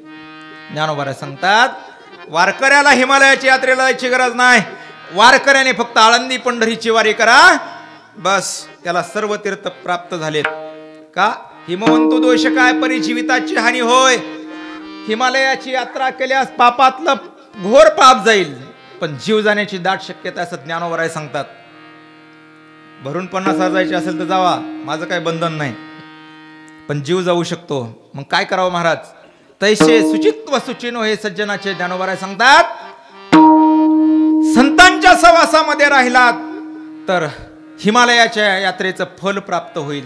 ज्ञानोबाराय सांगतात, वारकऱ्याला हिमालयाची यात्रेला जायची गरज नाही. वारकऱ्याने फक्त आळंदी पंढरीची वारी करा, बस त्याला सर्व तीर्थ प्राप्त झालेत. का? हिमवंतो दोष काय परी जीविताची हानी होय. हिमालयाची यात्रा केल्यास पापातलं घोर पाप जाईल, पण जीव जाण्याची दाट शक्यता असं ज्ञानोबाराय सांगतात. भरून 50,000 जायचे असेल तर जावा, माझं काही बंधन नाही, पण जीव जाऊ शकतो. मग काय करावं महाराज? तैसे सुचित्व सुचिनो हे सज्जनाचे ज्ञानोबाराय सांगतात. संतांच्या सहवासामध्ये राहिलात तर हिमालयाच्या यात्रेचं फल प्राप्त होईल.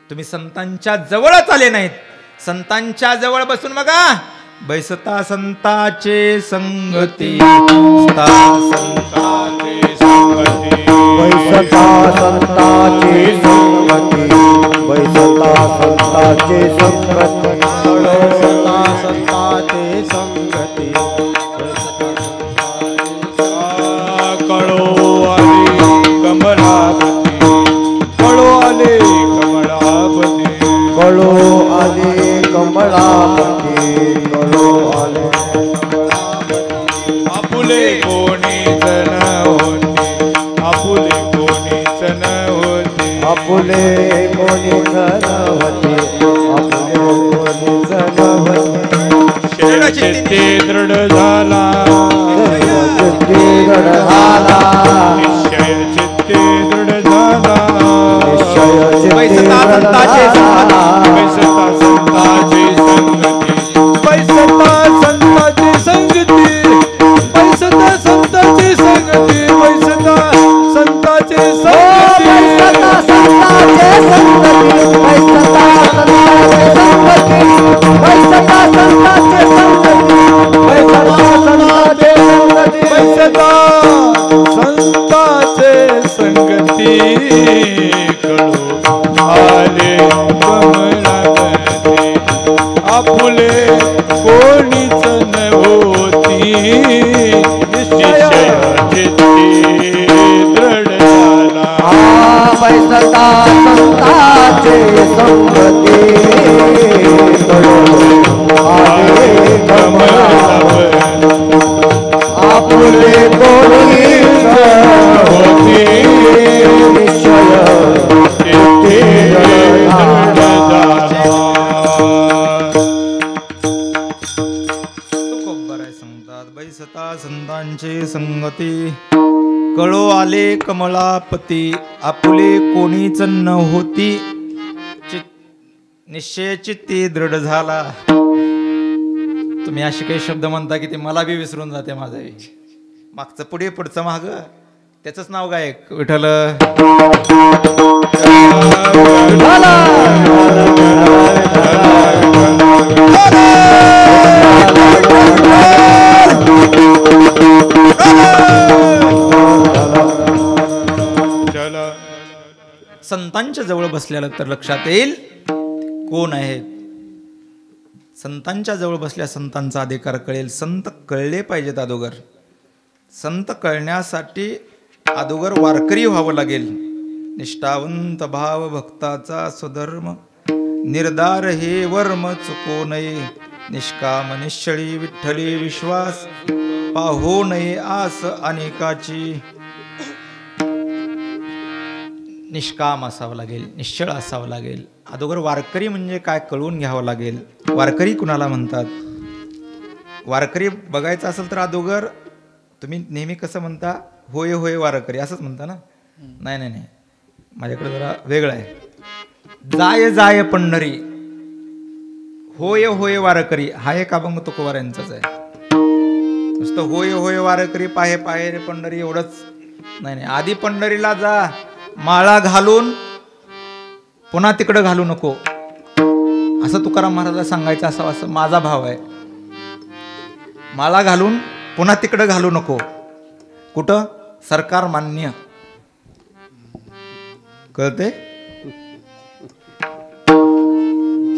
तुम्ही संतांच्या जवळच आले नाहीत. संतांच्या जवळ बसून बघा, बैसता संताचे संगती, बैसता संताचे संगती, बैसता संताची संगती, बैसता संतांची संगती सता संताचे संगती कळो आले कमलापती कळो आले कमलापती कळो आले कमलापती कळो आले आपुले कोणीच न होते आपुले कोणीच न होते आपुले कोणीच नव्हते आपुले कोणीच नव्हते चित्ते दृढ झाला चित्ती दृढ झाला निश्चय चित्ते दृढ झाला निश्चय चित्ती पैसता दृढ संतांचे झाला पैसता संतांची संगती पैसता संतांची संगती पैसता संतांची संगती पैसता संतांची संगती पैसता संतांचे संगती पैसता संतांचे संगती पैसता संतांचे संगती पैसता संतांचे संगती पैसता संतांचे संगती कळो आले कमलापती आपुले कोणीच नव्हती निश्चय चित्ती दृढ झाला पैसता संतांचे संगती कळो आले कमलापती आपुले कोणीच होती निश्चय चित्ती दृढ झाला तुकोबराय सांगतात बैसता संतांची संगती कळो आले कमलापती आपुले कोणीच न होती निश्चय चित्ती दृढ झाला. तुम्ही असे काही शब्द म्हणता की ते मला बी विसरून जाते माझा मागचं पुढे पुढचं माग त्याच नाव गायक विठ्ठल संतांच्या जवळ बसल्याला तर लक्षात येईल कोण आहेत. संतांच्या जवळ बसल्या संतांचा अधिकार कळेल. संत कळले पाहिजेत अगोदर. संत कळण्यासाठी अगोदर वारकरी व्हावं लागेल. निष्ठावंत भाव भक्ताचा स्वधर्म निर्धार हे वर्म चुको नये. निष्काम निश्चळी विठ्ठली विश्वास पाहो नये आस अनेकाची. निष्काम असावं लागेल, निश्चळ असावं लागेल. अगोदर वारकरी म्हणजे काय कळून घ्यावं लागेल. वारकरी कुणाला म्हणतात. वारकरी बघायचं असेल तर अगोदर तुम्ही नेहमी कसं म्हणता होय होय वारकरी असंच म्हणता ना. नाही नाही नाही माझ्याकडे जरा वेगळं आहे. जाय जाय पंढरी होय होय वारकरी हा एक अभंग तुकोबार यांचाच आहे. नुसतं होय होय वारकरी पाहे पाहे रे पंढरी एवढंच नाही नाही. आधी पंढरीला जा माळा घालून पुन्हा तिकडं घालू नको असं तुकाराम महाराजाला सांगायचं असावं असं माझा भाव आहे. माळा घालून पुन्हा तिकडं घालू नको. कुठं सरकार मान्य कळते.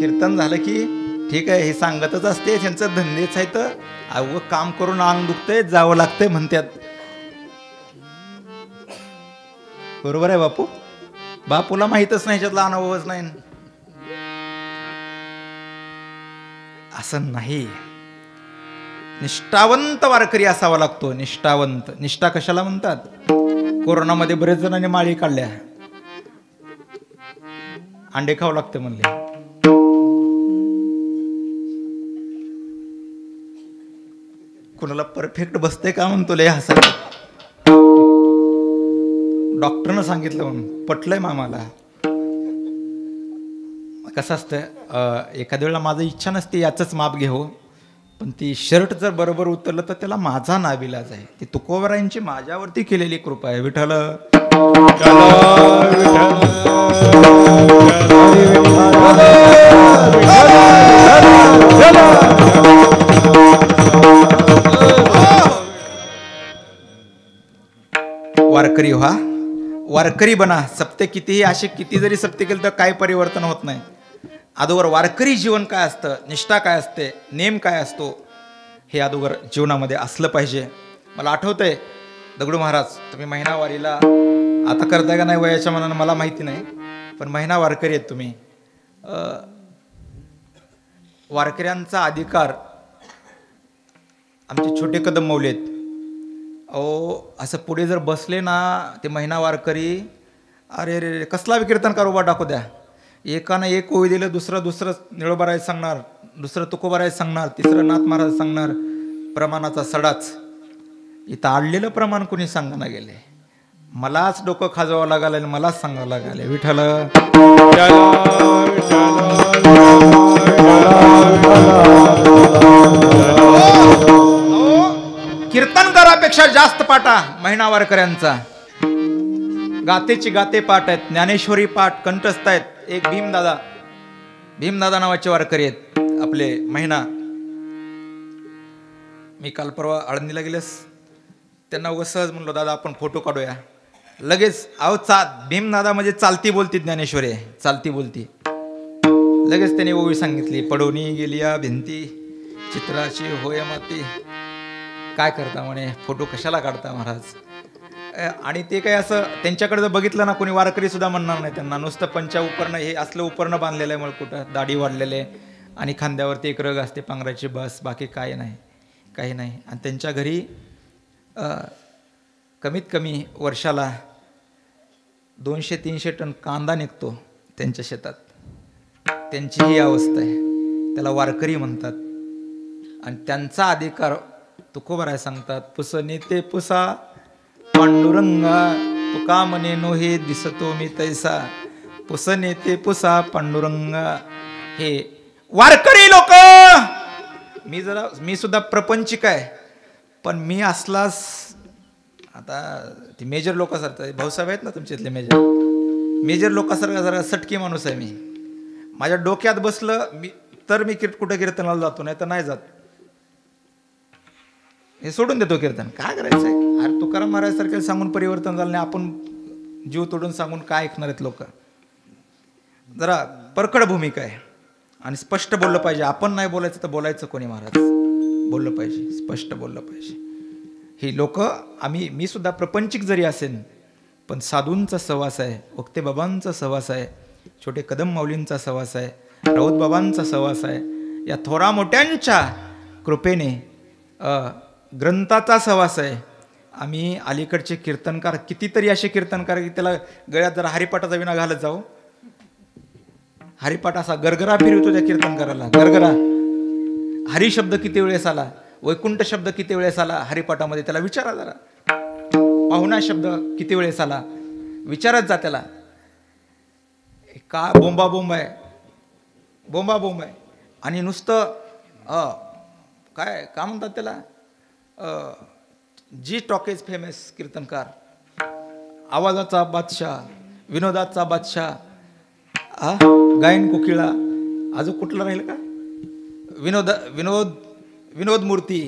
कीर्तन झालं की ठीक आहे हे सांगतच असते. त्यांचं धंदेच आहे तर अवघं काम करून अंग दुखतंय जावं लागतंय म्हणतात. बरोबर आहे बापू. बापूला माहीतच नाही ह्याच्यातला अनुभवच नाही. असं नाही. निष्ठावंत वारकरी असावा लागतो. निष्ठावंत. निष्ठा कशाला म्हणतात. कोरोनामध्ये बरेच जणांनी माळी काढल्या. अंडे खावं लागते म्हणले. कुणाला परफेक्ट बसते का म्हणतो लय हसायला. डॉक्टरनं सांगितलं म्हणून पटलंय मामाला. कसं असतं एखाद्या वेळेला माझं इच्छा नसते याचंच माप घेऊ पण ती शर्ट जर बरोबर उतरलं तर त्याला माझा नाविलाज आहे. ती तुकोबारायांची माझ्यावरती केलेली कृपा आहे. विठ्ठल वारकरी व्हा. वारकरी बना. सप्ते कितीही असे किती जरी सप्ते केले तर काय परिवर्तन होत नाही. अगोदर वारकरी जीवन काय असतं, निष्ठा काय असते, नेम काय असतो, हे अगोदर जीवनामध्ये असलं पाहिजे. मला आठवतंय दगडू महाराज, तुम्ही महिनावारीला आता करताय का नाही वयाच्या मनानं मला माहिती नाही, पण महिना वारकरी आहेत तुम्ही. वारकऱ्यांचा अधिकार आमचे छोटे कदम मौली आहेत. अहो असं पुढे जर बसले ना ते महिना वारकरी, अरे रे कसला कीर्तनकार उभा टाकू द्या. एकानं एक ओळी दिलं, दुसरं निळोबाराय सांगणार, दुसरं तुकोबाराय सांगणार, तिसरं नाथ महाराज सांगणार. प्रमाणाचा सडाच. इथं आडलेलं प्रमाण कुणी सांगणं गेले, मलाच डोकं खाजवावं लागायला आणि मलाच सांगावं लागायला. विठ्ठल कीर्तनकारापेक्षा जास्त पाटा महिना वारकऱ्यांचा. गातेची गाते पाठ आहेत, ज्ञानेश्वरी पाठ कंठस्थ आहेत. एक भीमदादा नावाचे वारकरी आहेत आपले महिना. मी काल परवा आळंदीला गेलेस, त्यांना उगाच सहज म्हणलो दादा आपण फोटो काढूया. लगेच भीमदादा म्हणजे चालती बोलती ज्ञानेश्वरी आहे, चालती बोलती. लगेच त्याने ओवी सांगितली, पडवणी गेली या भिंती चित्राची होय माती. काय करता म्हणे, फोटो कशाला काढता महाराज. आणि ते काय असं त्यांच्याकडे जर बघितलं ना कोणी वारकरी सुद्धा म्हणणार नाही त्यांना. नुसतं पंचा उपरणं हे असलं उपरणं बांधलेलं आहे, मला कुठं दाढी वाढलेले आणि खांद्यावरती एक रग असते पांघराची, बस बाकी काय नाही, काही नाही. आणि त्यांच्या घरी कमीत कमी वर्षाला 200-300 टन कांदा निघतो त्यांच्या शेतात. त्यांची ही अवस्था आहे, त्याला वारकरी म्हणतात. आणि त्यांचा अधिकार तुकोबाराय सांगतात, पुसने ते पुसा पांडुरंगा, तुका म्हणे नो हे दिसतो मी तैसा, पुसने ते पुसा पांडुरंगा. हे वारकरी लोक, मी सुद्धा प्रपंचिक आहे, पण मी असलाच आता ती मेजर लोकांसारखं, भाऊसाहेब आहेत ना तुमच्यातले मेजर लोकांसारखा जरा सटकी माणूस आहे मी. माझ्या डोक्यात बसलं मी कुठं कीर्तनाला जातो, नाही तर नाही जात. हे सोडून देतो कीर्तन, काय करायचं आहे. अरे तुकाराम महाराज सांगून परिवर्तन झालं नाही, आपण जीव तोडून सांगून काय ऐकणार आहेत लोक. जरा परखड भूमिका आहे आणि स्पष्ट बोललं पाहिजे. आपण नाही बोलायचं तर बोलायचं कोणी, महाराज बोललं पाहिजे, स्पष्ट बोललं पाहिजे. ही लोक मी सुद्धा प्रपंचिक जरी असेल पण साधूंचा सहवास आहे, वक्ते बाबांचा सहवास आहे, छोटे कदम माऊलींचा सहवास आहे, राऊत बाबांचा सहवास आहे. या थोरा मोठ्यांच्या कृपेने ग्रंथाचा सहवास आहे. आम्ही अलीकडचे कीर्तनकार, कितीतरी असे कीर्तनकार की त्याला गळ्यात जरा हरिपाठाचा विना घालत जाऊ. हरिपाठ असा गरगरा फिरवतो त्या कीर्तनकाराला, गरगरा. हरी शब्द किती वेळेस आला, वैकुंठ शब्द किती वेळेस आला हरिपाठामध्ये, त्याला विचारा जरा. पाहुणा शब्द किती वेळेस आला, विचारत जा त्याला. का बोंबा बोंब आहे. आणि नुसतं काय म्हणतात त्याला, जी टॉकेज फेमस कीर्तनकार, आवाजाचा बादशाह, विनोदाचा बादशाह, गायन कोकिळा. अजून कुठला राहील का, विनोद मूर्ती.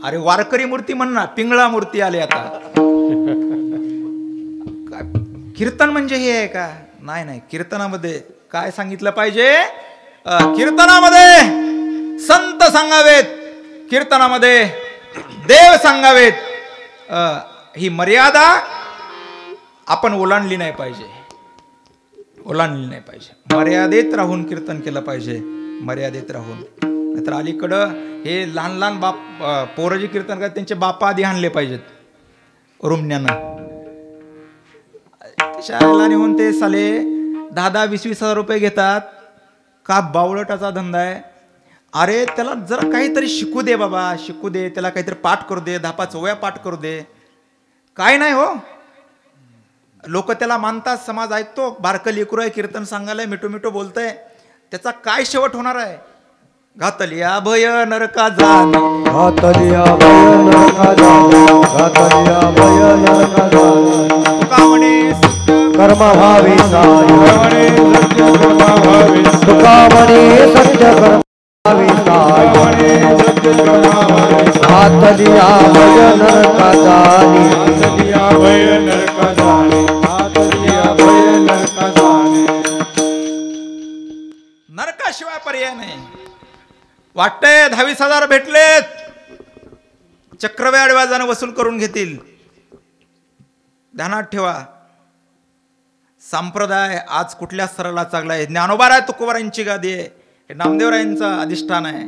अरे वारकरी मूर्ती म्हण ना, पिंगळा मूर्ती आले आता. कीर्तन म्हणजे हे आहे का, नाही. कीर्तनामध्ये काय सांगितलं पाहिजे, कीर्तनामध्ये संत सांगावेत, कीर्तनामध्ये देव सांगावेत. ही मर्यादा आपण ओलांडली नाही पाहिजे. मर्यादेत राहून कीर्तन केलं पाहिजे, मर्यादेत राहून. नाहीतर अलीकडं हे लहान पोरं जे कीर्तन करतात त्यांचे बापा आधी आणले पाहिजेत रुमण्यानं. शाळेला नेऊन ते साले 10-20 हजार रुपये घेतात. का बावळटाचा धंदा आहे. अरे त्याला जरा काहीतरी शिकू दे बाबा, शिकू दे त्याला, काहीतरी पाठ करू दे, 10-5 ओव्या पाठ करू दे. काय नाही हो, लोक त्याला मानतात, समाज ऐकतो. बारकं लेकरू आहे, कीर्तन सांगायला मिठो बोलतंय, त्याचा काय शेवट होणार आहे. घातलिया भय नरका जाणे, घातलिया भय नरका जाणे, घातलिया भय नरका जाणे. तुका म्हणे कर्म भावी साय, तुका म्हणे सत्य कर्म भावी साय. घातलिया भय नरका जाणे, घातलिया भय नरका जाणे, घातलिया भय नरका जाणे. नरकाशिवाय पर्याय नाही. वाटतंय 10,000 भेटलेत, चक्रव्याड व्याजानं वसूल करून घेतील. ध्यानात ठेवा, संप्रदाय आज कुठल्या स्तराला चांगला आहे? ज्ञानोबाराय तुकोबारायांची गादी आहे, हे नामदेवरायांचं अधिष्ठान आहे.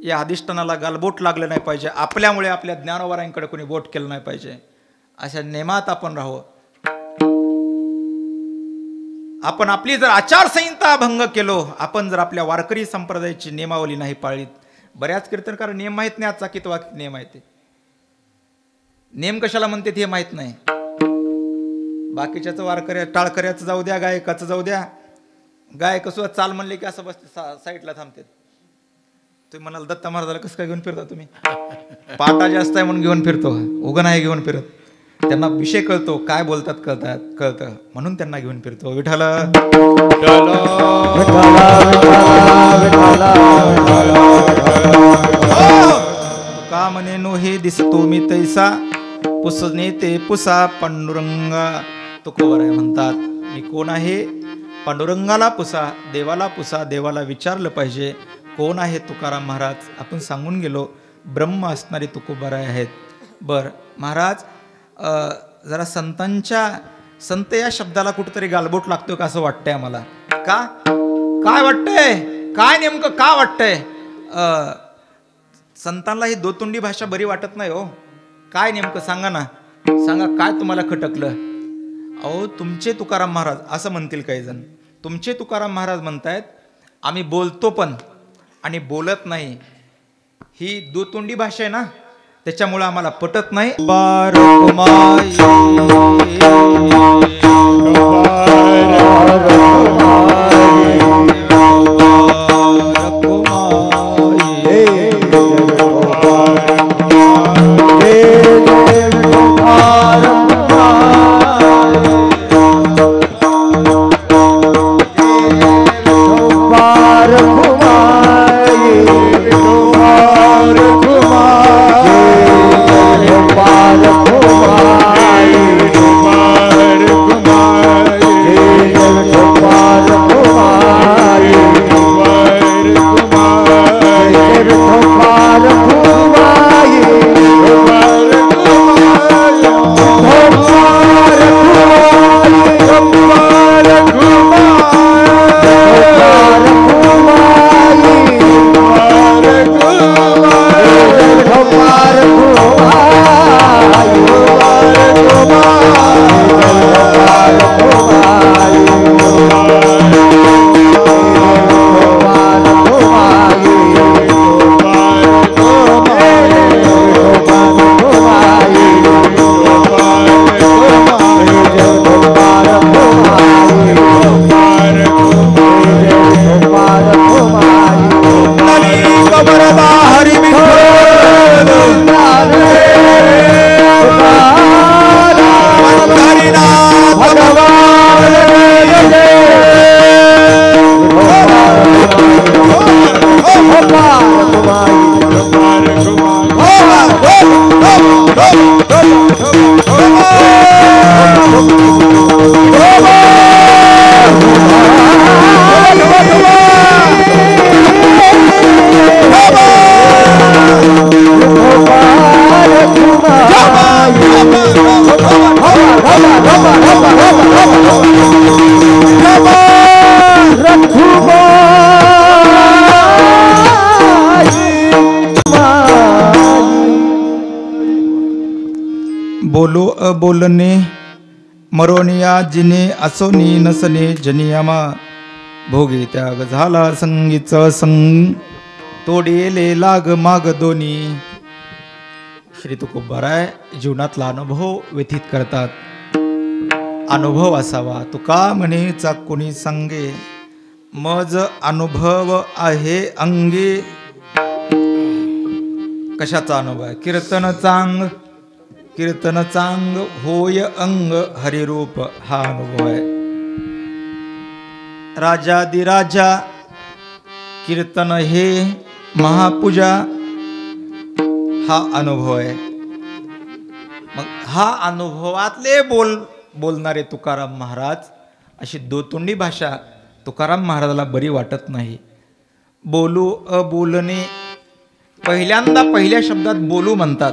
या अधिष्ठानाला गालबोट लागलं नाही पाहिजे. आपल्यामुळे आपल्या ज्ञानोबारायांकडे कोणी बोट केलं नाही पाहिजे. अशा नेमात आपण राहू. आपण आपली जर आचारसंहिता भंग केलो, आपण जर आपल्या वारकरी संप्रदायाची नियमावली नाही पाळलीत. बऱ्याच कीर्तनकार नियम माहीत नाही, आजचा कितवा नियम आहे ते. नेम कशाला म्हणते हे माहीत नाही. बाकीच्याचं वारकऱ्या टाळकऱ्याचं जाऊ द्या, गायकाचं जाऊ द्या. गायक सुद्धा चाल म्हणले की असं बसते, साईडला थांबते. तुम्ही म्हणाल दत्ता महाराजाला कसं काय घेऊन फिरता तुम्ही? पाटा जास्त आहे म्हणून घेऊन फिरतो, उगं नाही घेऊन फिरत. त्यांना विषय कळतो, काय बोलतात कळतं म्हणून त्यांना घेऊन फिरतो. विठ्ठल का म्हणे नो हे दिसतो मी तैसा, पुसणे ते पुसा पांडुरंगा. तुकोबाराय म्हणतात, मी कोण आहे? पांडुरंगाला पुसा, देवाला पुसा. देवाला विचारलं पाहिजे कोण आहे तुकाराम महाराज. आपण सांगून गेलो ब्रह्म असणारे तुकोबाराय आहेत. बर महाराज, जरा संत या शब्दाला कुठेतरी गालबोट लागतो का असं वाटतंय आम्हाला. काय वाटतंय? काय नेमकं का वाटतंय? संतांना ही दोतोंडी भाषा बरी वाटत नाही हो. काय नेमकं सांगा ना, सांगा काय तुम्हाला खटकलं? अहो तुमचे तुकाराम महाराज असं म्हणतील काही जण. तुमचे तुकाराम महाराज म्हणतायत आम्ही बोलतो पण आणि बोलत नाही. ही दोतोंडी भाषा आहे ना, त्याच्यामुळे आम्हाला पटत नाही. बोलो अबोलने मरोनिया जिने असोनी नसने जनियामा भोगे त्याग झाला संगीचं संग तोडेले लाग माग दोनी. श्री तुकोबाराय जीवनातला अनुभव व्यतीत करतात. अनुभव असावा तुका म्हणेचा कोणी सांगे, मज अनुभव आहे अंगे. कशाचा अनुभव आहे? कीर्तन चांग होय अंग हरिरूप, हा अनुभव आहे. राजादिराजा कीर्तन हे महापूजा, हा अनुभव आहे. मग हा अनुभवातले बोलणारे तुकाराम महाराज अशी दोतोंडी भाषा तुकाराम महाराजाला बरी वाटत नाही. बोलू बोलणे, पहिल्यांदा पहिल्या शब्दात बोलू म्हणतात.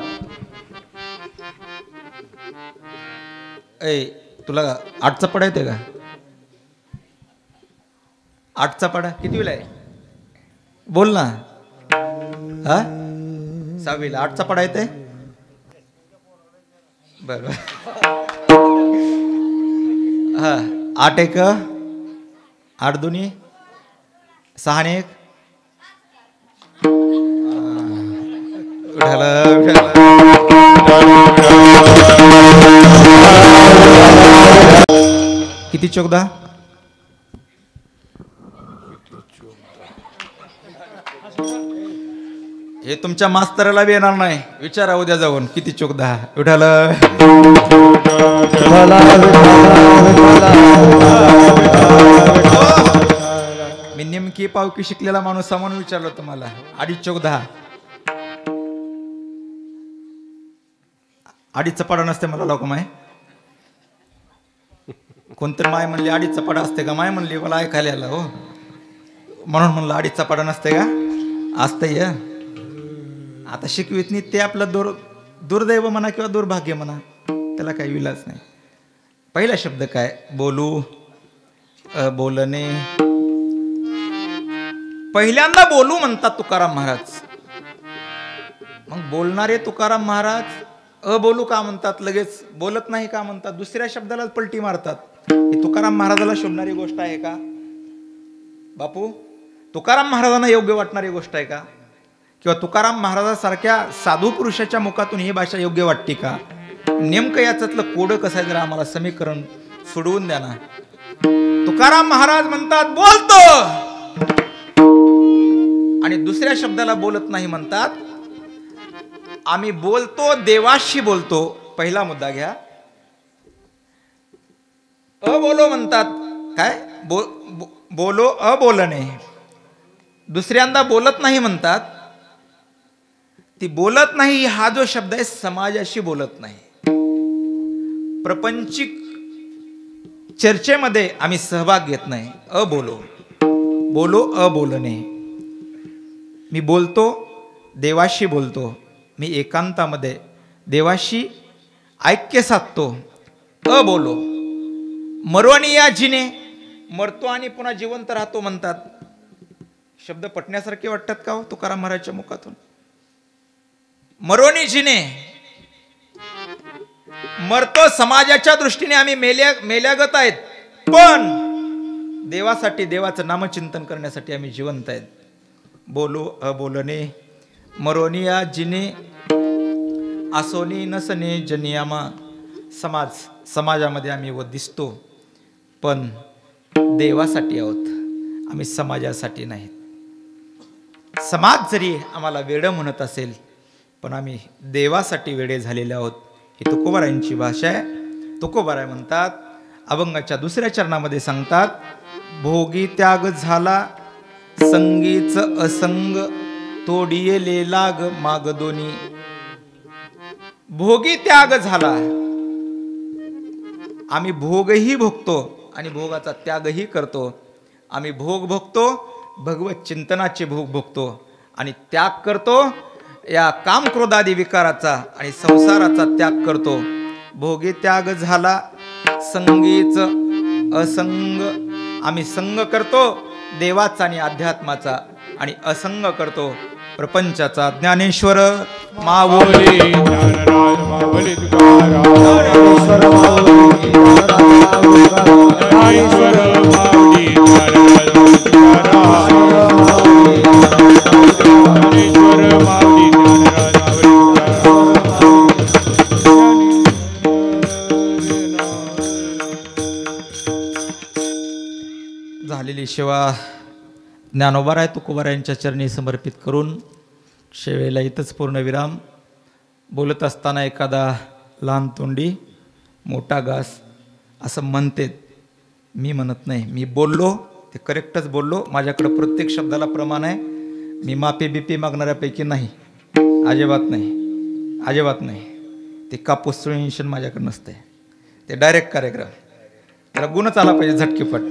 ऐ तुला 8चा पाढा येते का? 8चा पाढा कितवीला आहे? बोल ना. हा 6वीला. 8चा पाढा येते? बर हा 8 1 8 2 6 1 किती 14? हे तुमच्या मास्तराला बी येणार नाही. विचारा उद्या जाऊन किती 14. विठाल मी नेमकी पावकी शिकलेला माणूस सामान विचारलं तुम्हाला. 2.5 14. 2.5चा पाढा नसते मला लोक माय. कोणतरी माय म्हणली 2.5चा पाढा असते का? माय म्हणली मला ऐकायला आला हो, म्हणून म्हणलं 2.5चा पाढा नसते का? असतंय. आता शिकवित नाही ते आपलं दुर्दैव म्हणा किंवा दुर्भाग्य म्हणा, त्याला काही विलाच नाही. पहिला शब्द काय? बोलू बोलणे. पहिल्यांदा बोलू म्हणतात तुकाराम महाराज. मग बोलणारे तुकाराम महाराज बोलू का म्हणतात? लगेच बोलत नाही का म्हणतात? दुसऱ्या शब्दाला पलटी मारतात. ही तुकाराम महाराजाला शोभणारी गोष्ट आहे का बापू? तुकाराम महाराजांना योग्य वाटणारी गोष्ट आहे का? किंवा तुकाराम महाराजासारख्या साधू पुरुषाच्या मुखातून ही भाषा योग्य वाटते का? नेमकं याच्यातलं कोड कसं आहे जरा आम्हाला समीकरण सोडवून द्या ना. तुकाराम महाराज म्हणतात बोलतो, आणि दुसऱ्या शब्दाला बोलत नाही म्हणतात. आम्ही बोलतो, देवाशी बोलतो. पहिला मुद्दा घ्या. बोलो म्हणतात काय? बोलो बोलणे. दुसऱ्यांदा बोलत नाही म्हणतात. ती बोलत नाही हा जो शब्द आहे समाजाशी बोलत नाही. प्रपंचिक चर्चेमध्ये आम्ही सहभाग घेत नाही. बोलो बोलणे. मी बोलतो, देवाशी बोलतो. मी एकांतामध्ये देवाशी ऐक्य साधतो. बोलो. मरोनी या जिने, मरतो आणि पुन्हा जिवंत राहतो म्हणतात. शब्द पटण्यासारखे वाटतात का हो तुकाराम महाराजच्या मुखातून? मरोनी जिने, मरतो. समाजाच्या दृष्टीने आम्ही मेल्यागत आहेत, पण देवासाठी, देवाचं नामचिंतन करण्यासाठी आम्ही जिवंत आहेत. बोलो बोलणे. मरोनिया जिने, आसोनी नसने जनियामा. समाजामध्ये आम्ही व दिसतो, पण देवासाठी आहोत, आम्ही समाजासाठी नाहीत. समाज जरी आम्हाला वेडं म्हणत असेल, पण आम्ही देवासाठी वेडे झालेले आहोत. ही तुकोबारायांची भाषा आहे. तुकोबाराय म्हणतात, अभंगाच्या 2ऱ्या चरणामध्ये सांगतात, भोगी त्याग झाला संगीच असंग, तोडियेले लाग माग दोनी. भोगी त्याग झाला. आम्ही भोगही भोगतो आणि भोगाचा त्यागही करतो. आम्ही भोग भोगतो, भगवत चिंतनाचे भोग भोगतो, आणि त्याग करतो या काम क्रोधादी विकाराचा आणि संसाराचा त्याग करतो. भोगी त्याग झाला संगीच असंग. आम्ही संग करतो देवाचा आणि अध्यात्माचा, आणि असंग करतो प्रपंचाचा. ज्ञानेश्वर माऊली, ज्ञानराज माऊली तुकाराम. ज्ञानेश्वर माऊली, ज्ञानेश्वर माऊली, ज्ञानराज माऊली तुकाराम. ज्ञानेश्वर माऊली, ज्ञानराज माऊली तुकाराम. झालेली सेवा ज्ञानोबाराय तुकोबारायांच्या चरणी समर्पित करून सेवेला इथंच पूर्णविराम. बोलत असताना एखादा लहान तोंडी मोठा घास असं म्हणते, मी म्हणत नाही. मी बोललो ते करेक्टच बोललो. माझ्याकडं प्रत्येक शब्दाला प्रमाण आहे. मी माफी बिपी मागणाऱ्यापैकी नाही, अजिबात नाही, अजिबात नाही. ते कापूस सुळींशन माझ्याकडे नसते. ते डायरेक्ट कार्यक्रम. त्याला गुणच आला पाहिजे झटकेपट.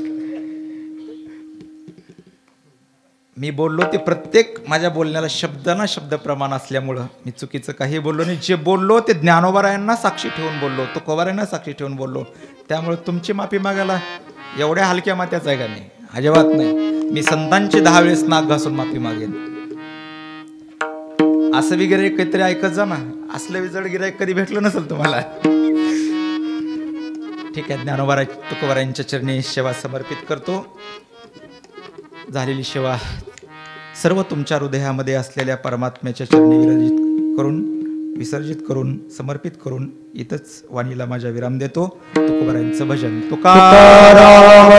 मी बोललो ते प्रत्येक माझ्या बोलण्याला शब्दांना शब्द प्रमाण असल्यामुळं मी चुकीचं काही बोललो नाही. जे बोललो ते ज्ञानोबारायांना साक्षी ठेवून बोललो, तुकोबारायांना साक्षी ठेवून बोललो. त्यामुळे तुमची माफी मागायला एवढ्या हलक्या मात्याच आहे का नाही? अजिबात नाही. मी संतांची 10 वेळेस नाक घासून माफी मागेन. असं वगैरे काहीतरी ऐकत जा ना. असलं विजड गिरायक कधी भेटलं नसेल तुम्हाला. ठीक आहे, ज्ञानोबा तुकोबारायांच्या चरणी सेवा समर्पित करतो. झालेली सेवा सर्व तुमच्या हृदयामध्ये असलेल्या परमात्म्याच्या चरणी विसर्जित करून समर्पित करून इथंच वाणीला माझ्या विराम देतो. तुकोबारायांचं भजन. तुकाराम